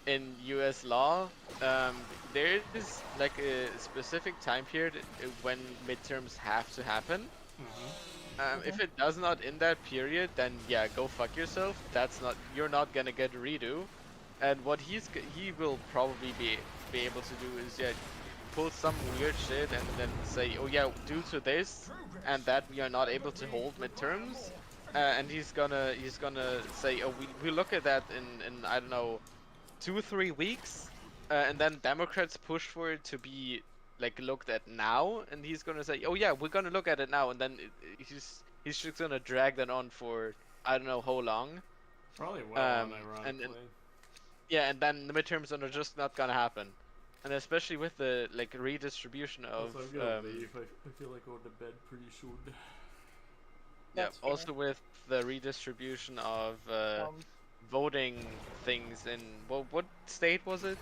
in U.S. law, there is like a specific time period when midterms have to happen. If it does not in that period, then yeah, go fuck yourself. You're not gonna get a redo. And what he will probably be able to do is pull some weird shit and then say, oh yeah, due to this and that we are not able to hold midterms. And he's gonna say, oh, we look at that in I don't know, 2-3 weeks, and then Democrats push for it to be like looked at now, and he's gonna say, oh yeah, we're gonna look at it now, and then he's just gonna drag that on for I don't know how long. Probably will, ironically. And yeah, and then the midterms are just not gonna happen, and especially with the like redistribution of. Also, I'm gonna leave. I feel like going to bed pretty soon. Yeah. Also with the redistribution of voting things in what state was it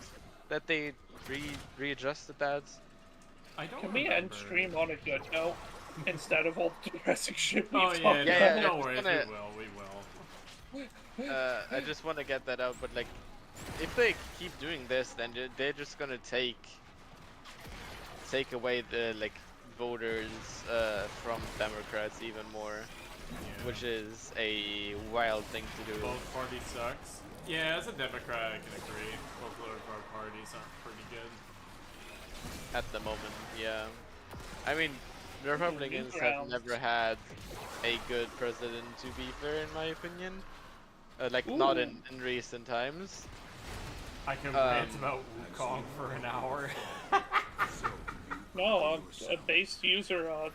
that they readjusted that? I don't. Can we end stream on a good note instead of all the depressing shit we talked yeah, about? no worries, we will. I just want to get that out, but like, if they keep doing this, then they're just gonna take away the like voters from Democrats even more, which is a wild thing to do. Both parties sucks. Yeah, as a Democrat, I can agree. Both political parties aren't pretty good at the moment. Yeah, I mean, the Republicans have never had a good president, to be fair, in my opinion. Like, not in recent times. I can rant about Wukong for an hour. No, a base user,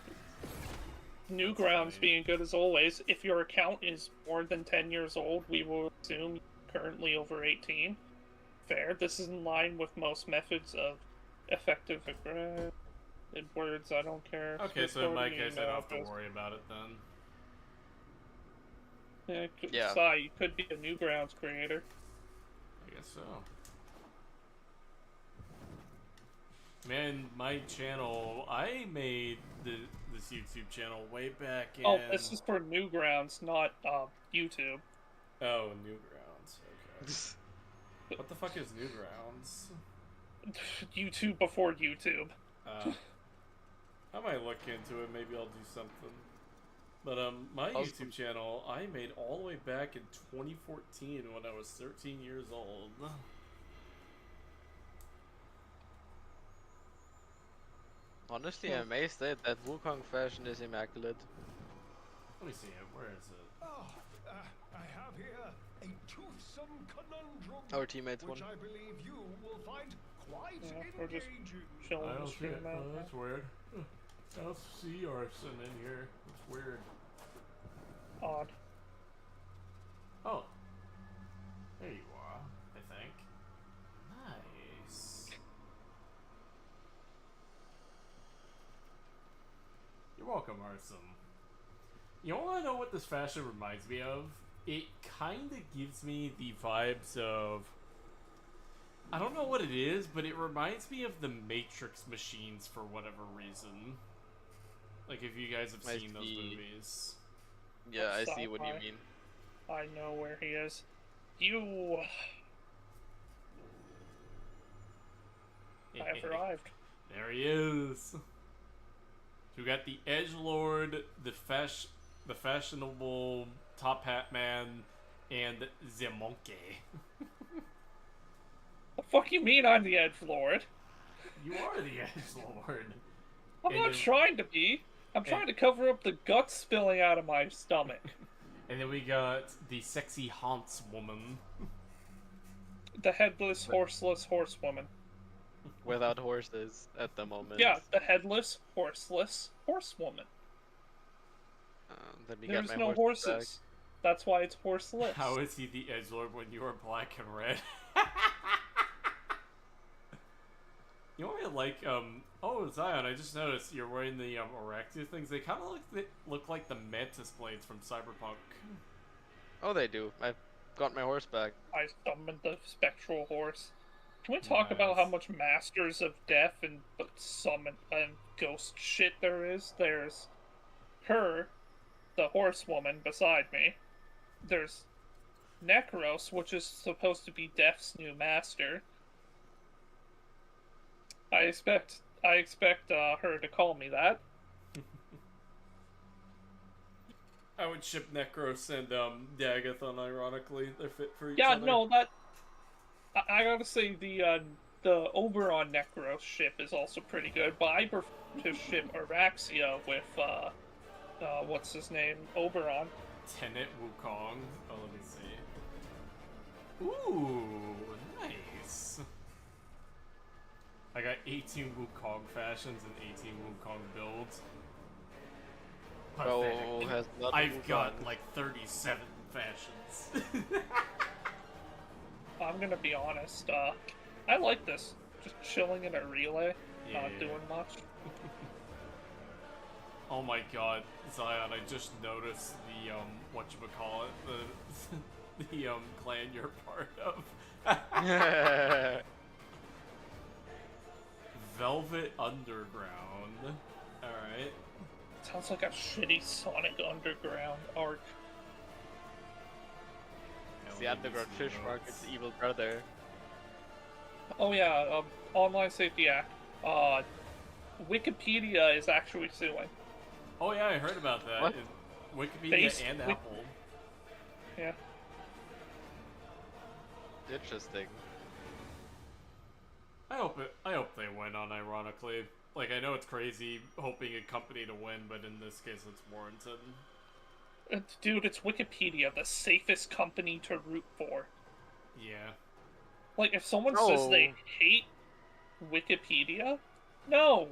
Newgrounds being good as always. If your account is more than 10 years old, we will assume you're currently over 18. Fair. This is in line with most methods of effective in words, I don't care. Okay, so in my case, I don't have to worry about it then. Yeah. Sai, you could be a Newgrounds creator. I guess so. Man, my channel, I made this YouTube channel way back in... Oh, this is for Newgrounds, not YouTube. Oh, Newgrounds, okay. What the fuck is Newgrounds? YouTube before YouTube. I might look into it, maybe I'll do something. But my YouTube channel, I made all the way back in 2014 when I was 13 years old. Honestly, I'm amazed that Wukong fashion is immaculate. Let me see it. Where is it? Oh, I have here a toothsome conundrum. Our teammates won. Which I believe you will find quite we're just engaging. chilling the stream out. Oh, that's weird. I don't see arson in here. It's weird. Odd. Oh. There you are, I think. Nice. You're welcome, Arson. You wanna know what this fashion reminds me of? It kinda gives me the vibes of... I don't know what it is, but it reminds me of the Matrix machines for whatever reason. Like, if you guys have seen those movies. Yeah, I see what you mean. I know where he is. You... I have arrived. There he is. So we got the Edgelord, the fashionable top hat man, and the monkey. The fuck you mean I'm the Edgelord? You are the Edgelord. I'm not trying to be. I'm trying to cover up the guts spilling out of my stomach. And then we got the sexy haunts woman. The headless, horseless horsewoman. Without horses at the moment. Yeah, the headless, horseless horsewoman. There's no horses. Back. That's why it's horseless. How is he the Edgelord when you are black and red? You know what I like? Oh, Zion, I just noticed you're wearing the Oractu things. They kind of look like the Mantis blades from Cyberpunk. Oh, they do. I've got my horse back. I summoned the spectral horse. Can we talk about how much Masters of Death and summon and ghost shit there is? There's her, the horsewoman beside me. There's Necros, which is supposed to be Death's new master. I expect her to call me that. I would ship Necros and Dagathon, ironically. They're fit for each Yeah, other. no, that... I gotta say, the Oberon Necros ship is also pretty good, but I prefer to ship Araxia with, what's his name? Oberon. Tenet Wukong. Oh, let me see. Ooh, nice. I got 18 Wukong fashions and 18 Wukong builds. Bro has not I've got like 37 fashions. I'm gonna be honest, I like this. Just chilling in a relay, not doing much. Oh my god, Zion, I just noticed the, whatchamacallit, the clan you're part of. Velvet Underground. Alright. Sounds like a shitty Sonic Underground arc. It's the Underground Fish Market's evil brother. Oh yeah, Online Safety Act. Wikipedia is actually suing. Oh yeah, I heard about that. What? Wikipedia and Apple. Yeah. Interesting. I hope they win unironically. Like, I know it's crazy hoping a company to win, but in this case it's warranted. Dude, it's Wikipedia, the safest company to root for. Yeah. Like, if someone says they hate Wikipedia, no.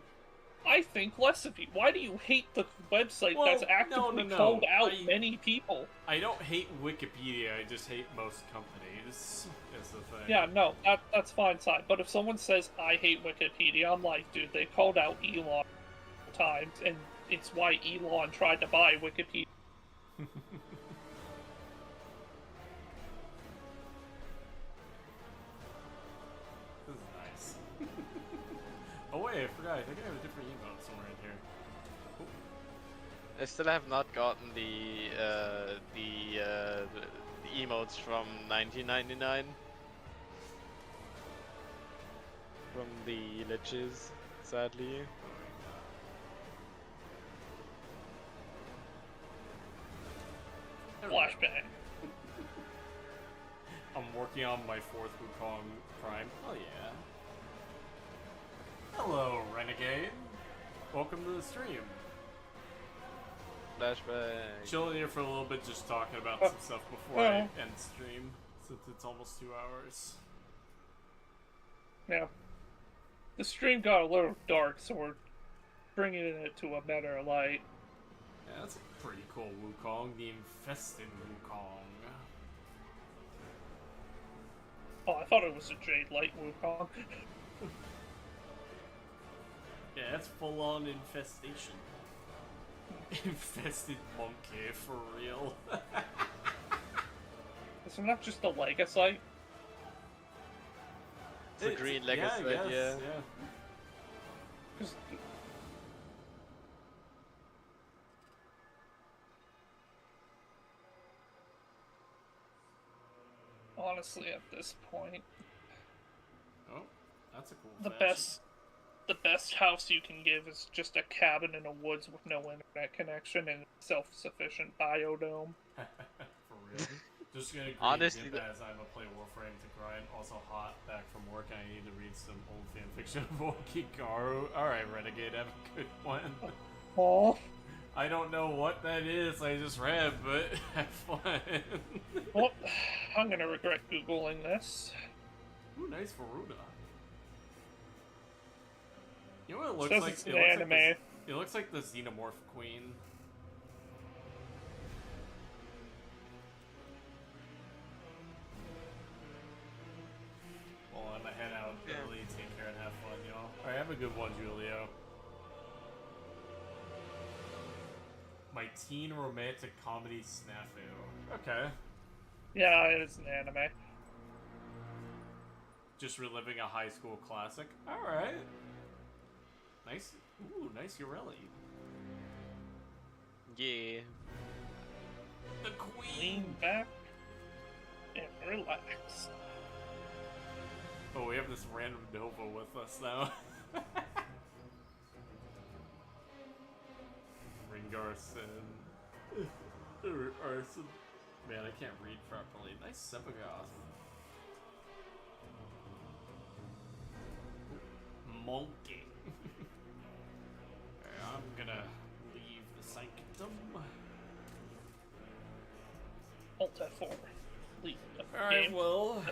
I think less of you. Why do you hate the website that's actively called out many people? I don't hate Wikipedia, I just hate most companies, is the thing. Yeah, no, that's fine, side. But if someone says, I hate Wikipedia, I'm like, dude, they called out Elon times, and it's why Elon tried to buy Wikipedia. This is nice. Oh wait, I forgot. I think I have a different emote somewhere in here. I still have not gotten the emotes from 1999 from the liches, sadly. Flashbang. I'm working on my 4th Wukong Prime. Oh yeah. Hello, Renegade. Welcome to the stream. Flashbang. Chilling here for a little bit, just talking about some stuff before I end stream, since it's almost 2 hours. Yeah. The stream got a little dark, so we're bringing it to a better light. Yeah, that's a pretty cool Wukong, the Infested Wukong. Oh, I thought it was a Jade Light Wukong. Yeah, that's full-on infestation. Infested monkey, for real. Isn't that just a Legacy? It's a green legacy, yeah. Honestly, at this point, Oh, that's a cool the best house you can give is just a cabin in the woods with no internet connection and self-sufficient biodome. For real. Just gonna Honestly, as I'm gonna play Warframe to grind. Also hot, back from work, I need to read some old fanfiction of Okikaru. Alright, Renegade, have a good one. Oh. I don't know what that is, I just read, but have fun. Well, I'm gonna regret Googling this. Ooh, nice Veruda. You know what it looks Says like? it's an anime. It looks like the Xenomorph Queen. Well, I'm gonna head out early, take care and have fun, y'all. Alright, have a good one, Julio. My teen romantic comedy snafu. Okay. Yeah, it's an anime. Just reliving a high school classic. Alright. Nice. Ooh, nice Urelli. Yeah. The queen! Lean back. relax. Oh, we have this random Nova with us now. Ringarson. Arson. Man, I can't read properly. Nice Sepagoth. Monkey. I'm gonna leave the sanctum. Alt F4. Leave. Alright, well,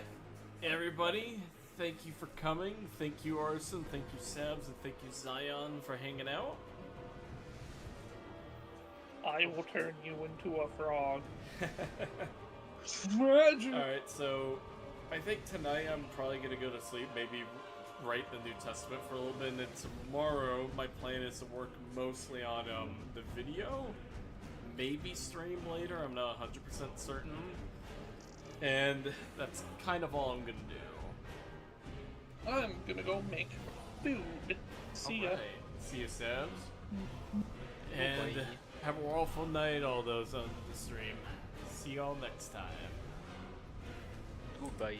everybody, thank you for coming. Thank you, Arson. Thank you, Sabs. And thank you, Zion, for hanging out. I will turn you into a frog. Imagine! Alright, so I think tonight I'm probably gonna go to sleep, maybe write the New Testament for a little bit, and then tomorrow my plan is to work mostly on the video. Maybe stream later, I'm not 100% certain. And that's kind of all I'm gonna do. I'm gonna go make food. See ya. Alright. See ya, Sabs. And Bye. have a wonderful night, all those on the stream. See y'all next time. Goodbye.